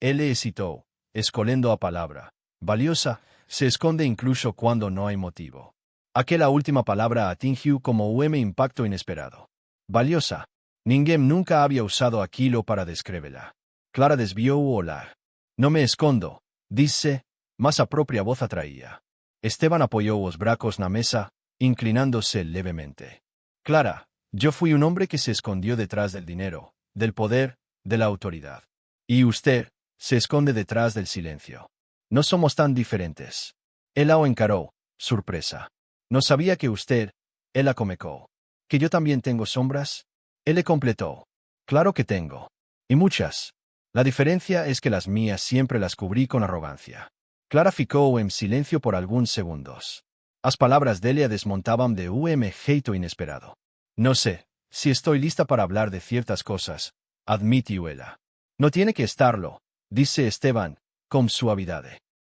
él hesitó, escolendo a palabra, valiosa, se esconde incluso cuando no hay motivo. Aquella última palabra atingiu como un impacto inesperado. Valiosa. Ninguém nunca había usado aquilo para descreverla. Clara desvió o olhar. No me escondo, dice, mas a propia voz atraía. Esteban apoyó os bracos na mesa, inclinándose levemente. Clara, yo fui un hombre que se escondió detrás del dinero, del poder, de la autoridad. Y usted se esconde detrás del silencio. No somos tan diferentes. Él la encaró, sorpresa. No sabía que usted, él la comecó. ¿Que yo también tengo sombras? Él le completó. Claro que tengo. Y muchas. La diferencia es que las mías siempre las cubrí con arrogancia. Clara ficou en silencio por algunos segundos. As palabras de ella desmontaban de un jeito inesperado. No sé si estoy lista para hablar de ciertas cosas, admitió ella. No tiene que estarlo, dice Esteban, con suavidad.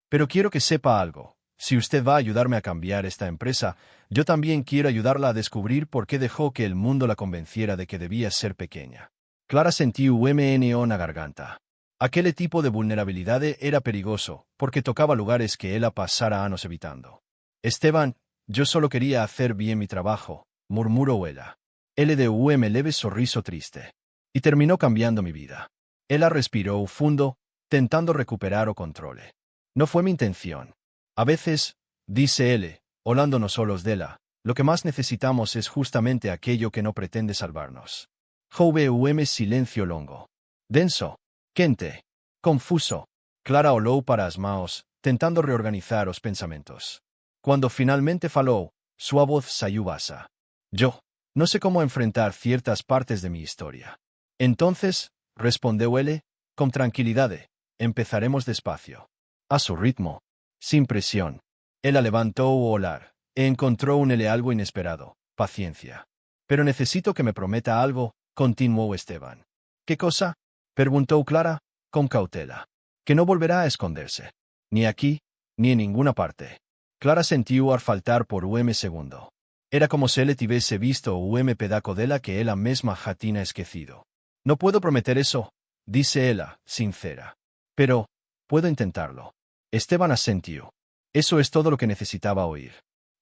Pero quiero que sepa algo. Si usted va a ayudarme a cambiar esta empresa, yo también quiero ayudarla a descubrir por qué dejó que el mundo la convenciera de que debía ser pequeña. Clara sentí UMNO na garganta. Aquel tipo de vulnerabilidad era perigoso, porque tocaba lugares que ella pasara años evitando. Esteban, yo solo quería hacer bien mi trabajo, murmuró ella. Él dio un leve sorriso triste. Y terminó cambiando mi vida. Ella respiró fundo, tentando recuperar o controle. No fue mi intención. A veces, dice él, olándonos solos de ella, lo que más necesitamos es justamente aquello que no pretende salvarnos. Houve silencio longo. Denso. Quente. Confuso. Clara olou para as mãos, tentando reorganizar os pensamentos. Cuando finalmente falou, sua voz saiu basa. Yo no sé cómo enfrentar ciertas partes de mi historia. Entonces, respondió él, con tranquilidad, empezaremos despacio. A su ritmo. Sin presión. Ella levantó o olar, e encontró en él algo inesperado, paciencia. Pero necesito que me prometa algo, continuó Esteban. ¿Qué cosa? Preguntó Clara, con cautela. Que no volverá a esconderse. Ni aquí, ni en ninguna parte. Clara sintió al faltar por segundo. Era como si le tuviese visto pedaco de la que ella misma jatina esquecido. No puedo prometer eso, dice ella, sincera. Pero, puedo intentarlo. Esteban asintió. Eso es todo lo que necesitaba oír.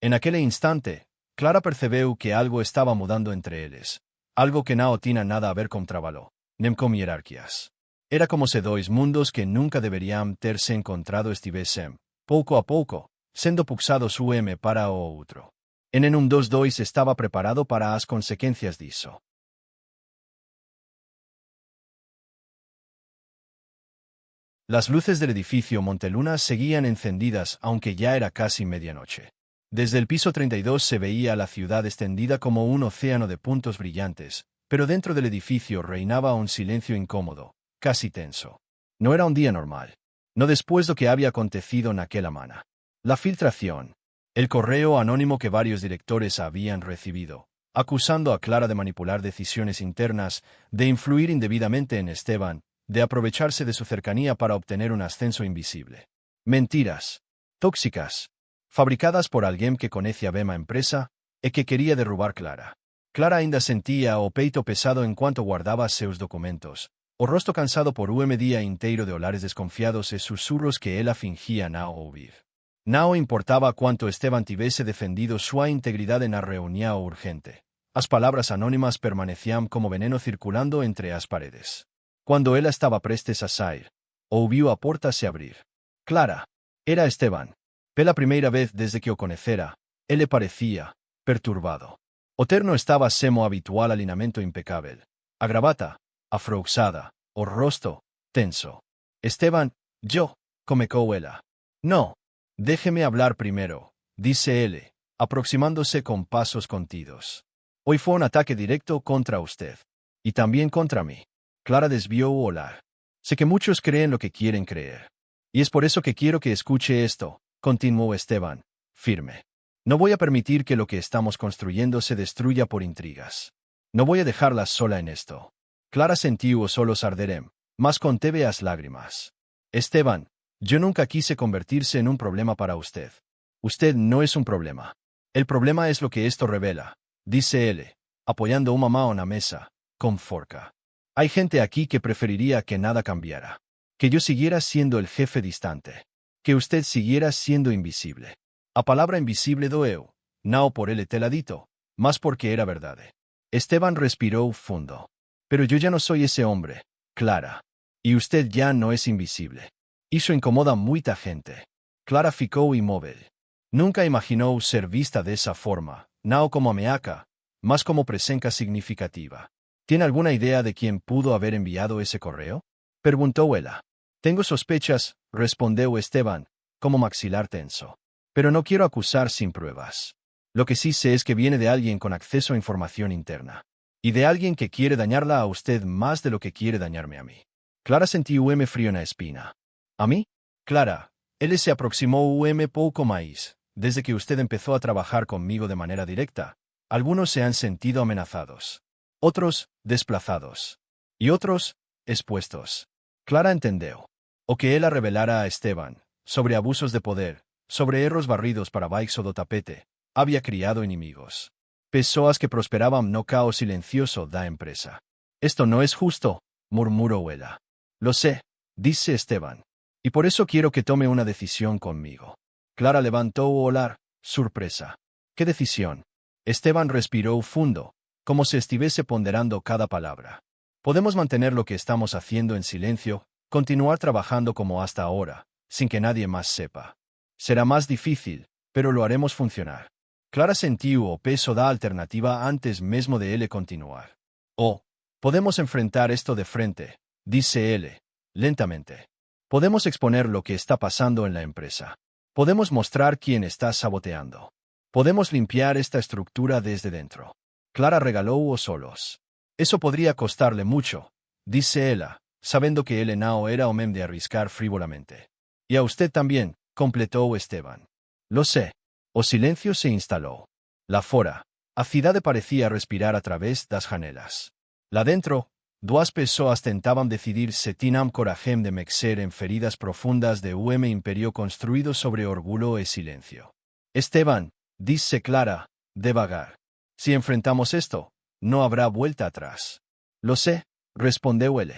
En aquel instante, Clara percibió que algo estaba mudando entre ellos. Algo que no tenía nada a ver con trabalho, nem con hierarquías. Era como si dos mundos que nunca deberían terse encontrado estuviesen, poco a poco, sendo puxados para o outro. En un dos dois estaba preparado para as consecuencias disso. Las luces del edificio Monteluna seguían encendidas aunque ya era casi medianoche. Desde el piso 32 se veía la ciudad extendida como un océano de puntos brillantes, pero dentro del edificio reinaba un silencio incómodo, casi tenso. No era un día normal. No después de lo que había acontecido en aquella mañana. La filtración. El correo anónimo que varios directores habían recibido, acusando a Clara de manipular decisiones internas, de influir indebidamente en Esteban, de aprovecharse de su cercanía para obtener un ascenso invisible. Mentiras. Tóxicas. Fabricadas por alguien que conocía a empresa, e que quería derrubar Clara. Clara ainda sentía o peito pesado en cuanto guardaba seus documentos, o rostro cansado por día inteiro de olares desconfiados e susurros que ella fingía no oír. No importaba cuánto Esteban tuviese defendido su integridad en la reunión urgente. As palabras anónimas permanecían como veneno circulando entre as paredes. Cuando ella estaba prestes a sair, ouviu a porta se abrir. Clara. Era Esteban. Pela primeira vez desde que o conecera, él le parecía perturbado. O terno estaba semo habitual alineamiento impecable. A gravata, afrouxada, o rostro, tenso. Esteban, yo, comecou ella. No. Déjeme hablar primero, dice él, aproximándose con pasos contidos. Hoy fue un ataque directo contra usted. Y también contra mí. Clara desvió o olar. Sé que muchos creen lo que quieren creer. Y es por eso que quiero que escuche esto, continuó Esteban, firme. No voy a permitir que lo que estamos construyendo se destruya por intrigas. No voy a dejarla sola en esto. Clara sentió solos arderem, mas conteve as lágrimas. Esteban, yo nunca quise convertirse en un problema para usted. Usted no es un problema. El problema es lo que esto revela, dice él, apoyando una mano en la mesa, con forca. Hay gente aquí que preferiría que nada cambiara. Que yo siguiera siendo el jefe distante. Que usted siguiera siendo invisible. A palabra invisible doeu, no por el teladito, mas porque era verdad. Esteban respiró fundo. Pero yo ya no soy ese hombre, Clara. Y usted ya no es invisible. Eso incomoda mucha gente. Clara ficou inmóvil. Nunca imaginó ser vista de esa forma, no como ameaca, mas como presencia significativa. ¿Tiene alguna idea de quién pudo haber enviado ese correo? Preguntó ella. Tengo sospechas, respondió Esteban, como maxilar tenso. Pero no quiero acusar sin pruebas. Lo que sí sé es que viene de alguien con acceso a información interna. Y de alguien que quiere dañarla a usted más de lo que quiere dañarme a mí. Clara sentí frío en la espina. ¿A mí? Clara, él se aproximó poco más. Desde que usted empezó a trabajar conmigo de manera directa, algunos se han sentido amenazados. Otros, desplazados. Y otros, expuestos. Clara entendió. O que ela revelara a Esteban, sobre abusos de poder, sobre erros barridos para baixo do tapete, había criado inimigos. Pessoas que prosperaban no caos silencioso da empresa. Esto no es justo, murmuró ella. Lo sé, dice Esteban. Y por eso quiero que tome una decisión conmigo. Clara levantó o olhar, sorpresa. ¿Qué decisión? Esteban respiró fundo, como si estuviese ponderando cada palabra. Podemos mantener lo que estamos haciendo en silencio, continuar trabajando como hasta ahora, sin que nadie más sepa. Será más difícil, pero lo haremos funcionar. Clara sentiu o peso da alternativa antes mesmo de ele continuar. Oh, podemos enfrentar esto de frente, dice él, lentamente. Podemos exponer lo que está pasando en la empresa. Podemos mostrar quién está saboteando. Podemos limpiar esta estructura desde dentro. Clara regaló os solos. Eso podría costarle mucho, dice ella, sabiendo que él no era hombre de arriscar frívolamente. Y a usted también, completó Esteban. Lo sé. O silencio se instaló. La fora, a cidade parecía respirar a través das janelas. La dentro, duas pessoas tentaban decidir se tinham coragem de mexer en feridas profundas de imperio construído sobre orgullo e silencio. Esteban, dice Clara, devagar. Si enfrentamos esto, no habrá vuelta atrás. Lo sé, respondió él.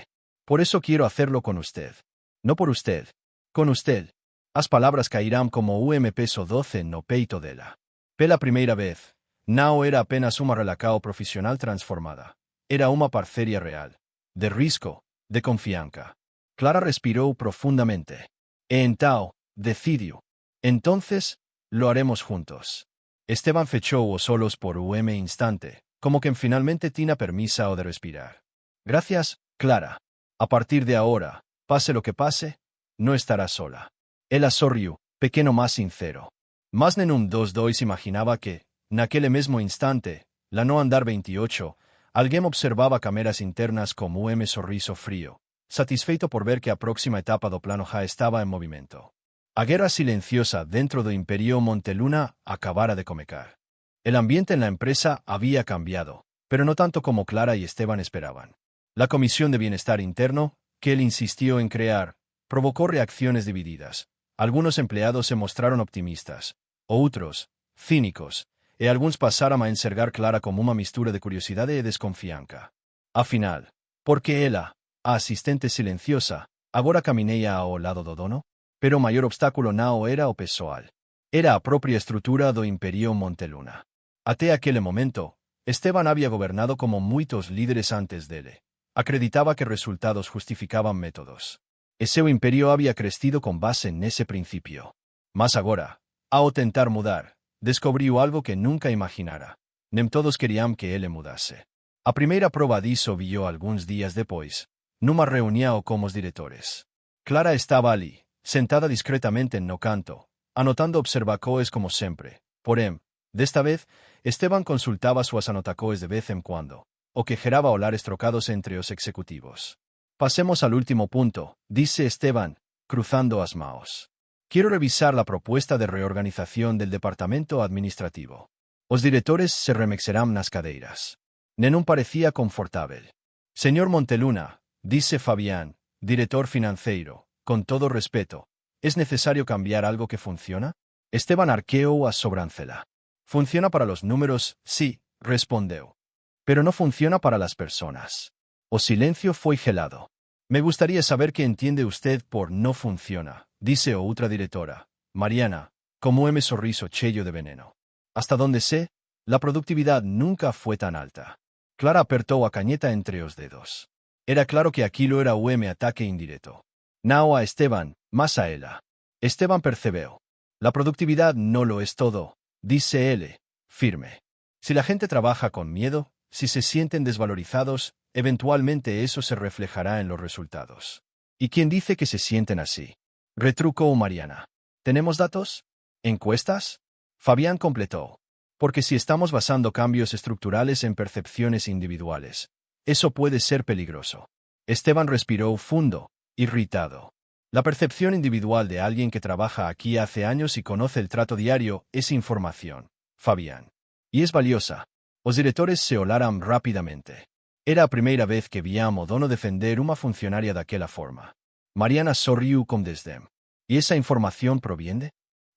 Por eso quiero hacerlo con usted. No por usted. Con usted. As palabras cairán como peso 12 no peito dela. Pela primeira vez, não era apenas uma relacao profissional transformada. Era uma parceria real. De risco, de confianza. Clara respiró profundamente. E então, decidió. Entonces, lo haremos juntos. Esteban fechó os solos por instante, como que finalmente tina permisa o de respirar. Gracias, Clara. A partir de ahora, pase lo que pase, no estará sola. Ela sorriu, pequeno más sincero. Mas nenhum dos dois imaginaba que, naquele mesmo instante, la no andar 28, alguém observaba cámaras internas como sorriso frío, satisfeito por ver que a próxima etapa do plano já estaba en movimento. A guerra silenciosa dentro do Imperio Monteluna acabara de começar. El ambiente en la empresa había cambiado, pero no tanto como Clara y Esteban esperaban. La Comisión de Bienestar Interno, que él insistió en crear, provocó reacciones divididas. Algunos empleados se mostraron optimistas, otros, cínicos, y algunos pasaron a enxergar Clara como una mistura de curiosidad y desconfianza. Afinal, porque ela, a asistente silenciosa, agora camineia ao lado do dono? Pero o maior obstáculo não era o pessoal. Era a própria estrutura do Imperio Monteluna. Até aquele momento, Esteban había gobernado como muitos líderes antes dele. Acreditaba que resultados justificaban métodos. E seu imperio había crecido con base nese principio. Mas agora, ao tentar mudar, descobriu algo que nunca imaginara. Nem todos querían que ele mudase. A primeira prova disso viu alguns dias depois, numa reunião com os diretores. Clara estaba ali, sentada discretamente no canto, anotando observacoes como sempre. Porém, desta vez, Esteban consultaba suas anotacoes de vez en cuando, o que geraba olares trocados entre os executivos. Pasemos al último punto, dice Esteban, cruzando as maos. Quiero revisar la propuesta de reorganización del departamento administrativo. Os diretores se remexerán nas cadeiras. Nenún parecía confortável. Señor Monteluna, dice Fabián, director financiero, con todo respeto, ¿es necesario cambiar algo que funciona? Esteban arqueou a sobrancelha. Funciona para los números, sí, respondió. Pero no funciona para las personas. O silencio fue gelado. Me gustaría saber qué entiende usted por no funciona, dice outra directora, Mariana, como sorriso cheio de veneno. Hasta donde sé, la productividad nunca fue tan alta. Clara apertó a cañeta entre os dedos. Era claro que aquilo era ataque indirecto. Não a Esteban, mas a ela. Esteban percebió. La productividad no lo es todo, dice él, firme. Si la gente trabaja con miedo, si se sienten desvalorizados, eventualmente eso se reflejará en los resultados. ¿Y quién dice que se sienten así? Retrucó Mariana. ¿Tenemos datos? ¿Encuestas? Fabián completó. Porque si estamos basando cambios estructurales en percepciones individuales, eso puede ser peligroso. Esteban respiró fundo, irritado. La percepción individual de alguien que trabaja aquí hace años y conoce el trato diario es información, Fabián. Y es valiosa. Os diretores se olaram rápidamente. Era a primeira vez que víamos dono defender uma funcionária daquela forma. Mariana sonrió con desdén. ¿Y esa información proviene?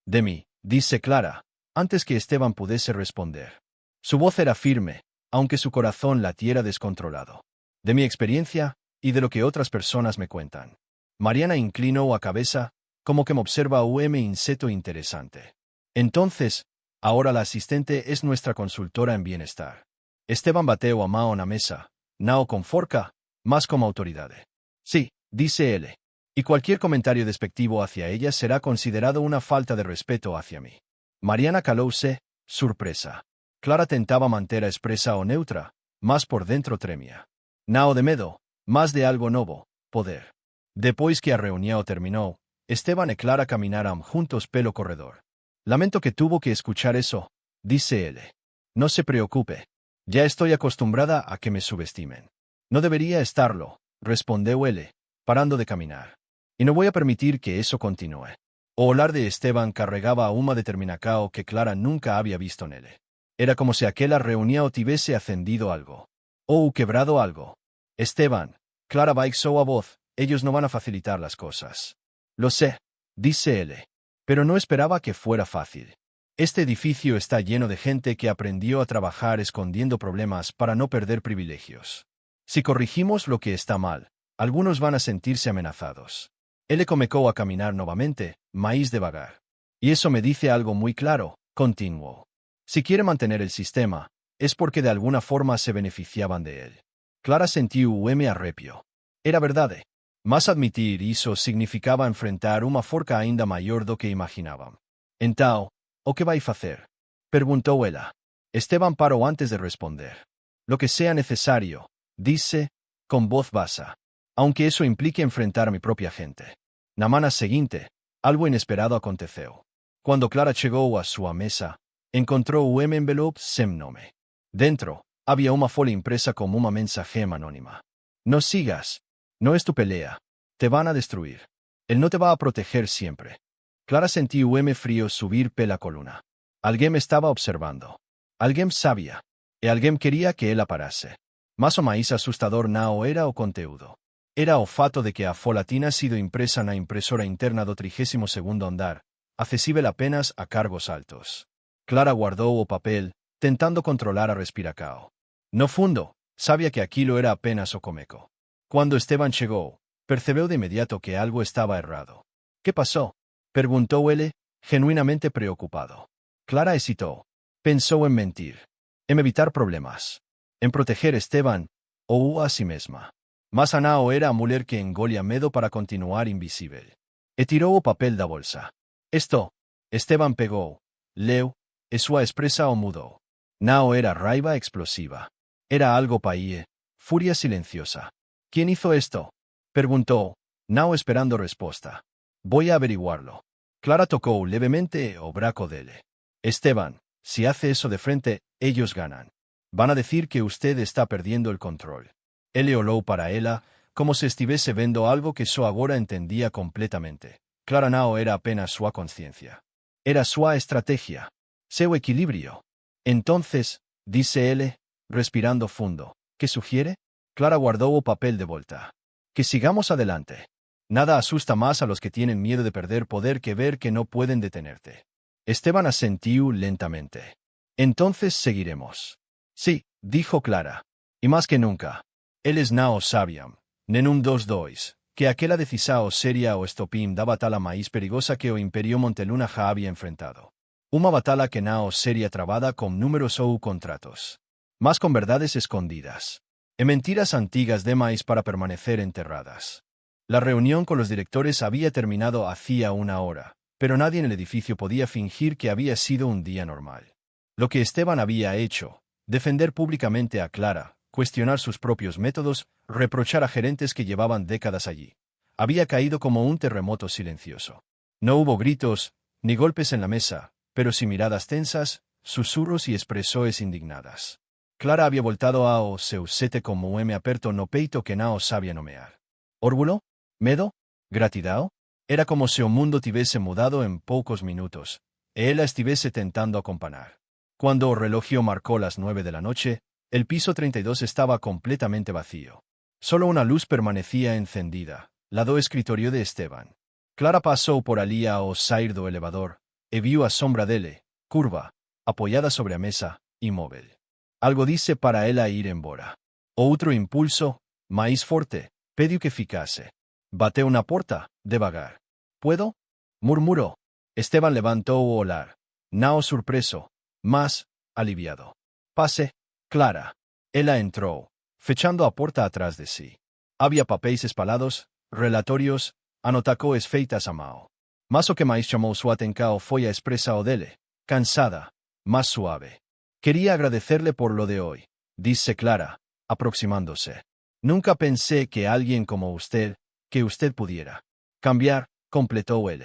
De mí, dice Clara, antes que Esteban pudiese responder. Su voz era firme, aunque su corazón latiera descontrolado. De mi experiencia, y de lo que otras personas me cuentan. Mariana inclinó la cabeza, como que me observa un insecto interesante. Entonces, ahora la asistente es nuestra consultora en bienestar. Esteban bateó a mano en la mesa, no con forca, más como autoridad. Sí, dice él. Y cualquier comentario despectivo hacia ella será considerado una falta de respeto hacia mí. Mariana calóse, sorpresa. Clara tentaba manter expresa o neutra, mas por dentro tremia. Nao de medo, más de algo novo, poder. Después que a reunión terminó, Esteban y Clara caminaran juntos pelo corredor. Lamento que tuvo que escuchar eso, dice él. No se preocupe. Ya estoy acostumbrada a que me subestimen. No debería estarlo, respondió él, parando de caminar. Y no voy a permitir que eso continúe. O hablar de Esteban cargaba una determinación que Clara nunca había visto en él. Era como si aquella reunión tuviese ascendido algo. O quebrado algo. Esteban, Clara baixó a voz, ellos no van a facilitar las cosas. Lo sé, dice él. Pero no esperaba que fuera fácil. Este edificio está lleno de gente que aprendió a trabajar escondiendo problemas para no perder privilegios. Si corregimos lo que está mal, algunos van a sentirse amenazados. Él comenzó a caminar nuevamente, maíz devagar. Y eso me dice algo muy claro, continuó. Si quiere mantener el sistema, es porque de alguna forma se beneficiaban de él. Clara sintió un arrepio. Era verdad. Mas admitir eso significaba enfrentar una forca ainda mayor do que imaginaban. Então, o que vai facer? Preguntó ella. Esteban paró antes de responder. Lo que sea necesario, dice, con voz basa. Aunque eso implique enfrentar a mi propia gente. Na mana seguinte, algo inesperado aconteció. Cuando Clara llegó a su mesa, encontró un envelope sem nome. Dentro, había una folia impresa como una mensaje anónima. No sigas. No es tu pelea. Te van a destruir. Él no te va a proteger siempre. Clara sintió un frío subir pela columna. Alguien me estaba observando. Alguien sabía. Y alguien quería que él parase. Más o más asustador no era o conteúdo. Era o fato de que a fola tinha sido impresa na impresora interna do 32º andar, accesible apenas a cargos altos. Clara guardó o papel, tentando controlar a respiracao. No fundo, sabía que aquilo era apenas o comeco. Cuando Esteban llegó, percibió de inmediato que algo estaba errado. ¿Qué pasó? Preguntó él, genuinamente preocupado. Clara hesitó. Pensó en mentir. En evitar problemas. En proteger a Esteban, o a sí misma. Mas Anao era a muller que engolia medo para continuar invisible. E tiró o papel da bolsa. Esto, Esteban pegó, leu, e sua expresa o mudó. Nao era raiva explosiva. Era algo paie, furia silenciosa. ¿Quién hizo esto? Preguntó, Nao esperando respuesta. Voy a averiguarlo. Clara tocó levemente o braco de él. Esteban, si hace eso de frente, ellos ganan. Van a decir que usted está perdiendo el control. Él oló para ella, como si estuviese viendo algo que so agora entendía completamente. Clara Nao era apenas su conciencia. Era su estrategia. Seu equilibrio. Entonces, dice él, respirando fundo, ¿qué sugiere? Clara guardó o papel de vuelta. Que sigamos adelante. Nada asusta más a los que tienen miedo de perder poder que ver que no pueden detenerte. Esteban asintió lentamente. Entonces seguiremos. Sí, dijo Clara. Y más que nunca. Eles não sabiam, nenhum dos dois, que aquela decisão seria o estopim da batalha mais perigosa que o Imperio Monteluna já había enfrentado. Uma batalha que não seria travada con números ou contratos, mas con verdades escondidas, e mentiras antigas demais para permanecer enterradas. La reunión con los directores había terminado hacía una hora, pero nadie en el edificio podía fingir que había sido un día normal. Lo que Esteban había hecho, defender públicamente a Clara, cuestionar sus propios métodos, reprochar a gerentes que llevaban décadas allí. Había caído como un terremoto silencioso. No hubo gritos, ni golpes en la mesa, pero sí miradas tensas, susurros y expresiones indignadas. Clara había voltado a o seu sete como un aperto no peito que não sabía nomear. ¿Orgullo? ¿Medo? ¿Gratidão? Era como si o mundo tuviese mudado en pocos minutos, e ella estuviese tentando acompañar. Cuando el reloj marcó las 9 de la noche, el piso 32 estaba completamente vacío. Solo una luz permanecía encendida, lado escritorio de Esteban. Clara pasó por ali ao sair do elevador, e viu a sombra dele, curva, apoiada sobre a mesa, imóvel. Algo disse para ela ir embora. Outro impulso, mais forte, pediu que ficasse. Bateu na porta, devagar. «Puedo?» murmuró. Esteban levantou o olhar. Nao surpreso, mas aliviado. «Pase, Clara». Ela entrou, fechando a porta atrás de si. Había papéis espalados, relatorios, anotacoes feitas a mão. Mas o que mais chamou sua atenção foi a expressão dele, cansada, mas suave. «Quería agradecerle por lo de hoy», disse Clara, aproximándose. «Nunca pensé que alguien como usted, que usted pudiera cambiar», completó él.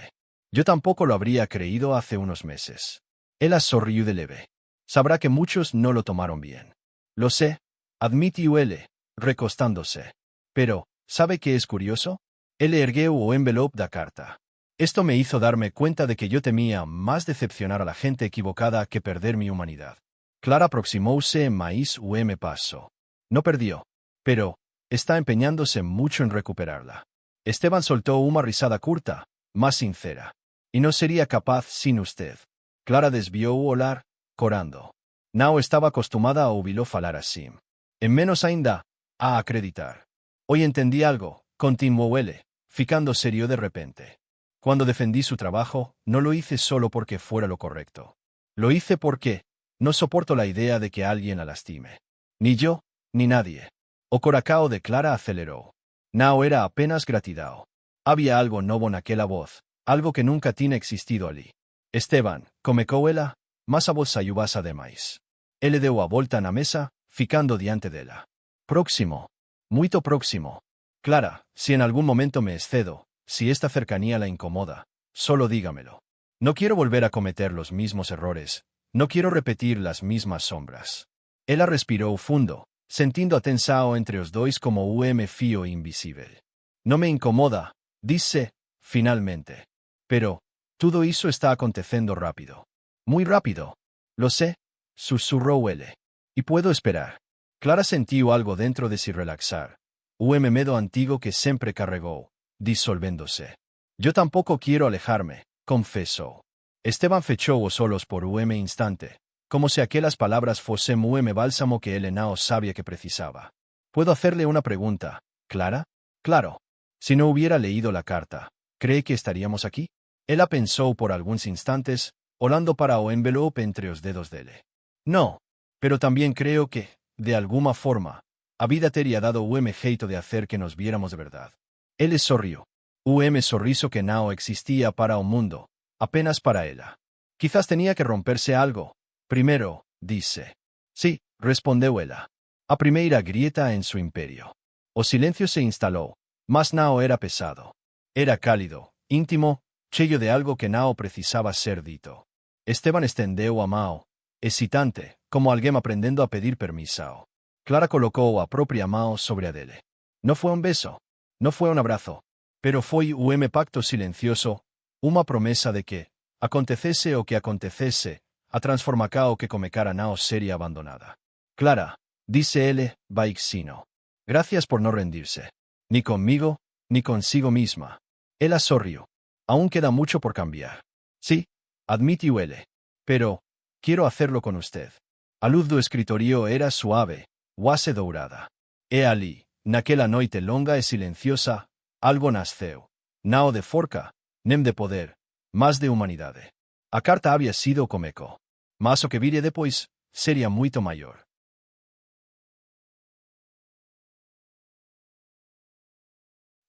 «Yo tampoco lo habría creído hace unos meses». Ella sonrió de leve. «Sabrá que muchos no lo tomaron bien». «Lo sé», admitió él, recostándose. «Pero, ¿sabe qué es curioso?» Él ergueu o envelope da carta. «Esto me hizo darme cuenta de que yo temía más decepcionar a la gente equivocada que perder mi humanidad». Clara aproximóse mais paso. No perdió, pero está empeñándose mucho en recuperarla. Esteban soltó una risada curta, más sincera. «Y no sería capaz sin usted». Clara desvió o olhar, corando. Nao estaba acostumada a ouvi-lo falar así. En menos ainda, a acreditar. «Hoy entendí algo», continuó él, ficando serio de repente. «Cuando defendí su trabajo, no lo hice solo porque fuera lo correcto. Lo hice porque no soporto la idea de que alguien la lastime. Ni yo, ni nadie». O coracao de Clara aceleró. Nao era apenas gratidão. Había algo novo naquela voz, algo que nunca tinha existido ali. «Esteban», comecou ela, mas a voz saiu baixa demais. Ele deu a volta na mesa, ficando diante dela. «Próximo. Muito próximo. Clara, si en algún momento me excedo, si esta cercanía la incomoda, solo dígamelo. No quiero volver a cometer los mismos errores, no quiero repetir las mismas sombras». Ela respirou fundo, sentindo a tensão entre os dois como fio invisível. «No me incomoda», disse, finalmente. «Pero, tudo isso está acontecendo rápido. Muy rápido». «Lo sé», susurrou ele. «Y puedo esperar». Clara sentiu algo dentro de si relaxar. Medo antigo que sempre carregou, disolvéndose. «Yo tampoco quiero alejarme», confesó. Esteban fechou os olhos por instante, como si aquellas palabras fossem bálsamo que él no sabía que precisaba. «¿Puedo hacerle una pregunta, Clara?» «Claro. Si no hubiera leído la carta, ¿cree que estaríamos aquí?» Ella pensó por algunos instantes, olhando para o envelope entre os dedos dele. «No, pero también creo que, de alguna forma, a vida teria dado jeito de hacer que nos viéramos de verdad». Él sorrió. Sorriso que no existía para o mundo, apenas para ella. «Quizás tenía que romperse algo. Primero», dice. «Sí», respondeu ela. «A primeira grieta en su imperio». O silencio se instaló, mas Nao era pesado. Era cálido, íntimo, cheio de algo que Nao precisaba ser dito. Esteban estendeu a mão, excitante, como alguém aprendendo a pedir permiso. Clara colocou a propia mão sobre a dele. No fue un beso, no fue un abrazo, pero foi pacto silencioso, uma promesa de que, acontecese o que acontecese, a transformacao que comecara Nao seria abandonada. «Clara», dice él, baixinho. «Gracias por no rendirse. Ni conmigo, ni consigo misma». Ella sorrió. «Aún queda mucho por cambiar». «Sí», admitió él. «Pero, quiero hacerlo con usted». A luz do escritorio era suave, quase dourada. E ali, naquela noite longa e silenciosa, algo nasceu. Nao de forca, nem de poder, mas de humanidade. A carta había sido comeco. Mas o que viria depois, seria muito maior.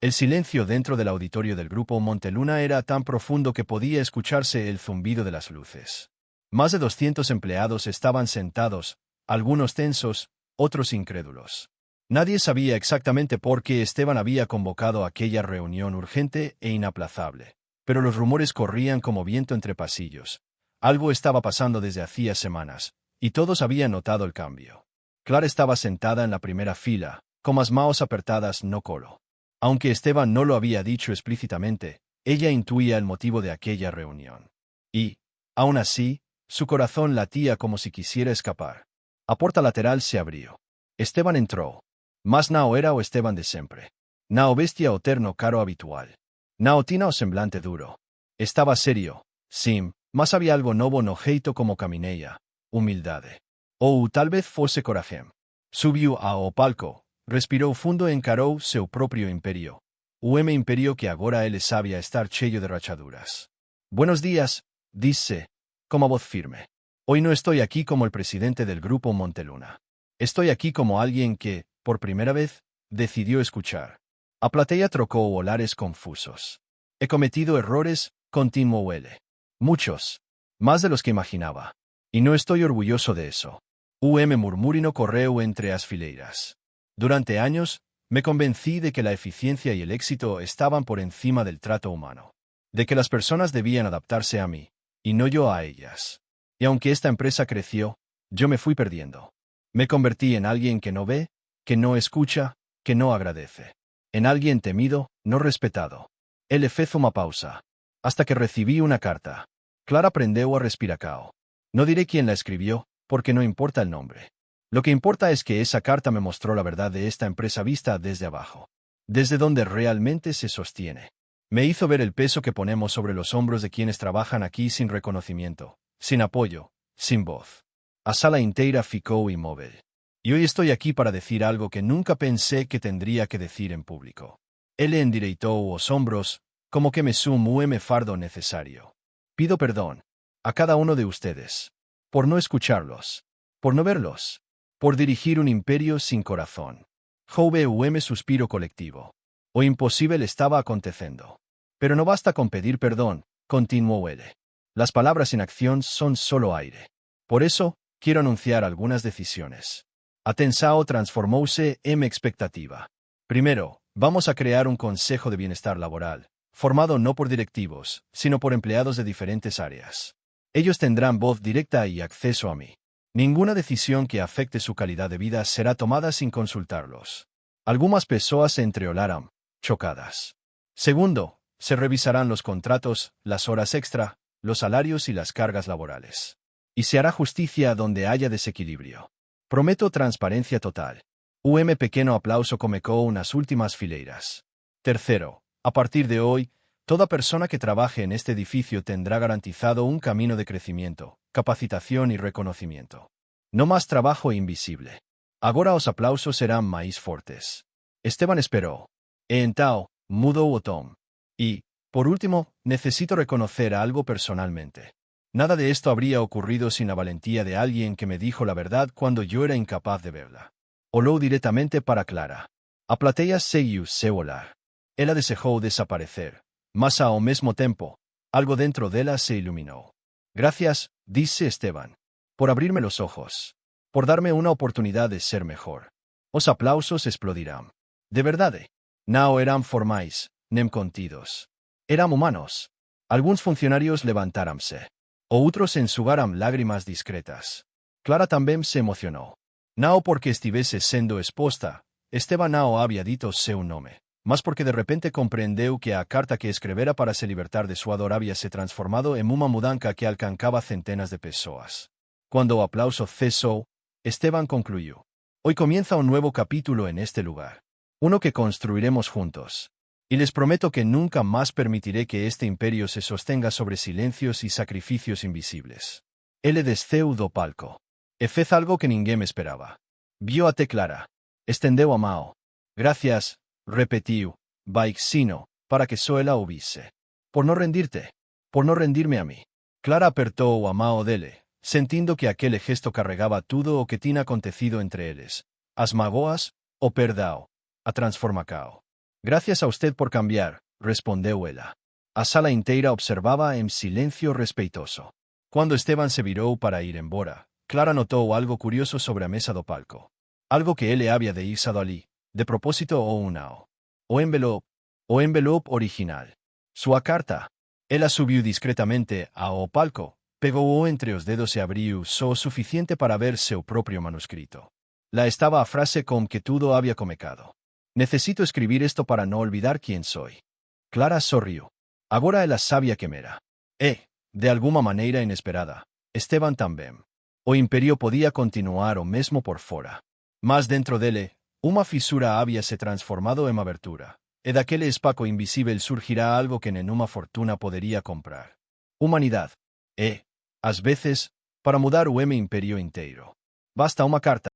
El silencio dentro del auditorio del grupo Monteluna era tan profundo que podía escucharse el zumbido de las luces. Más de 200 empleados estaban sentados, algunos tensos, otros incrédulos. Nadie sabía exactamente por qué Esteban había convocado aquella reunión urgente e inaplazable, pero los rumores corrían como viento entre pasillos. Algo estaba pasando desde hacía semanas, y todos habían notado el cambio. Clara estaba sentada en la primera fila, con las manos apretadas no colo. Aunque Esteban no lo había dicho explícitamente, ella intuía el motivo de aquella reunión. Y, aún así, su corazón latía como si quisiera escapar. A porta lateral se abrió. Esteban entró. Mas no era o Esteban de siempre. Nao bestia o terno caro habitual. Nao tina o semblante duro. Estaba serio, sim, mas había algo novo no jeito como camineia, humildade. Ou tal vez fosse corajem. Subiu ao palco, respirou fundo e encarou seu próprio imperio. O imperio que agora ele sabia estar cheio de rachaduras. Buenos días, disse, con voz firme. Hoy no estoy aquí como el presidente del grupo Monteluna. Estoy aquí como alguien que, por primera vez, decidió escuchar. A platea trocó olares confusos. He cometido errores, continuó él. Muchos. Más de los que imaginaba. Y no estoy orgulloso de eso. Murmurino correu entre as fileiras. Durante años, me convencí de que la eficiencia y el éxito estaban por encima del trato humano. De que las personas debían adaptarse a mí, y no yo a ellas. Y aunque esta empresa creció, yo me fui perdiendo. Me convertí en alguien que no ve, que no escucha, que no agradece. En alguien temido, no respetado. Él fez una pausa. Hasta que recibí una carta. Clara prendeu a respiracao. No diré quién la escribió, porque no importa el nombre. Lo que importa es que esa carta me mostró la verdad de esta empresa vista desde abajo. Desde donde realmente se sostiene. Me hizo ver el peso que ponemos sobre los hombros de quienes trabajan aquí sin reconocimiento, sin apoyo, sin voz. A sala inteira ficou inmóvil. Y hoy estoy aquí para decir algo que nunca pensé que tendría que decir en público. Él endireitou os hombros, como que me me fardo necesario. Pido perdón a cada uno de ustedes. Por no escucharlos. Por no verlos. Por dirigir un imperio sin corazón. Houve suspiro colectivo. O imposible estaba acontecendo. Pero no basta con pedir perdón, continuó él. Las palabras sin acción son solo aire. Por eso, quiero anunciar algunas decisiones. Atensao transformóse en expectativa. Primero, vamos a crear un Consejo de Bienestar Laboral, formado no por directivos, sino por empleados de diferentes áreas. Ellos tendrán voz directa y acceso a mí. Ninguna decisión que afecte su calidad de vida será tomada sin consultarlos. Algunas pessoas se entreolaram, chocadas. Segundo, se revisarán los contratos, las horas extra, los salarios y las cargas laborales. Y se hará justicia donde haya desequilibrio. Prometo transparencia total. Pequeño aplauso comecó unas últimas fileiras. Tercero, a partir de hoy, toda persona que trabaje en este edificio tendrá garantizado un camino de crecimiento, capacitación y reconocimiento. No más trabajo invisible. Agora os aplausos serán más fortes. Esteban esperó. Entao, mudou o tom. Y, por último, necesito reconocer algo personalmente. Nada de esto habría ocurrido sin la valentía de alguien que me dijo la verdad cuando yo era incapaz de verla. Olou directamente para Clara. A plateia seguiu seu olhar. Ela desejou desaparecer. Mas ao mesmo tempo, algo dentro dela se iluminó. Gracias, dice Esteban. Por abrirme los ojos. Por darme una oportunidad de ser mejor. Os aplausos explodirán. De verdade. Nao eran formais, nem contidos. Eran humanos. Algunos funcionarios levantáramse. Outros enxugaram lágrimas discretas. Clara también se emocionó. Nao porque estivese sendo exposta, Esteban nao había dito seu nome, mas porque de repente compreendeu que a carta que escrevera para se libertar de su dor había se transformado en una mudanza que alcanzaba centenas de pessoas. Cuando o aplauso cesó, Esteban concluyó. Hoy comienza un nuevo capítulo en este lugar. Uno que construiremos juntos. Y les prometo que nunca más permitiré que este imperio se sostenga sobre silencios y sacrificios invisibles. Ele desceu do palco. E fez algo que ninguém esperaba. Vio a Clara. Estendeu a mão. Gracias, repetiu, baixinho, para que só ela ouvisse. Por no rendirte. Por no rendirme a mí. Clara apertou a mão dele, sentindo que aquele gesto carregaba tudo o que tinha acontecido entre eles. As magoas, o perdão, a transformação. Gracias a usted por cambiar, respondeu ela. A sala inteira observaba en silencio respeitoso. Cuando Esteban se virou para ir embora, Clara notou algo curioso sobre a mesa do palco. Algo que ele había deixado ali, de propósito ou não. O envelope original. Sua carta. Ela subiu discretamente ao palco, pegou-o entre os dedos e abriu só o suficiente para ver seu próprio manuscrito. Lá estaba a frase com que tudo había comecado. Necesito escribir esto para no olvidar quién soy. Clara sorriu. Agora ela sabia quen era. E, de alguma maneira inesperada, Esteban tamén. O imperio podía continuar o mesmo por fora. Mas dentro dele, uma fisura había se transformado en abertura, E daquele espaco invisível surgirá algo que nenhuma fortuna poderia comprar. Humanidade. E, às vezes, para mudar o imperio inteiro, basta uma carta.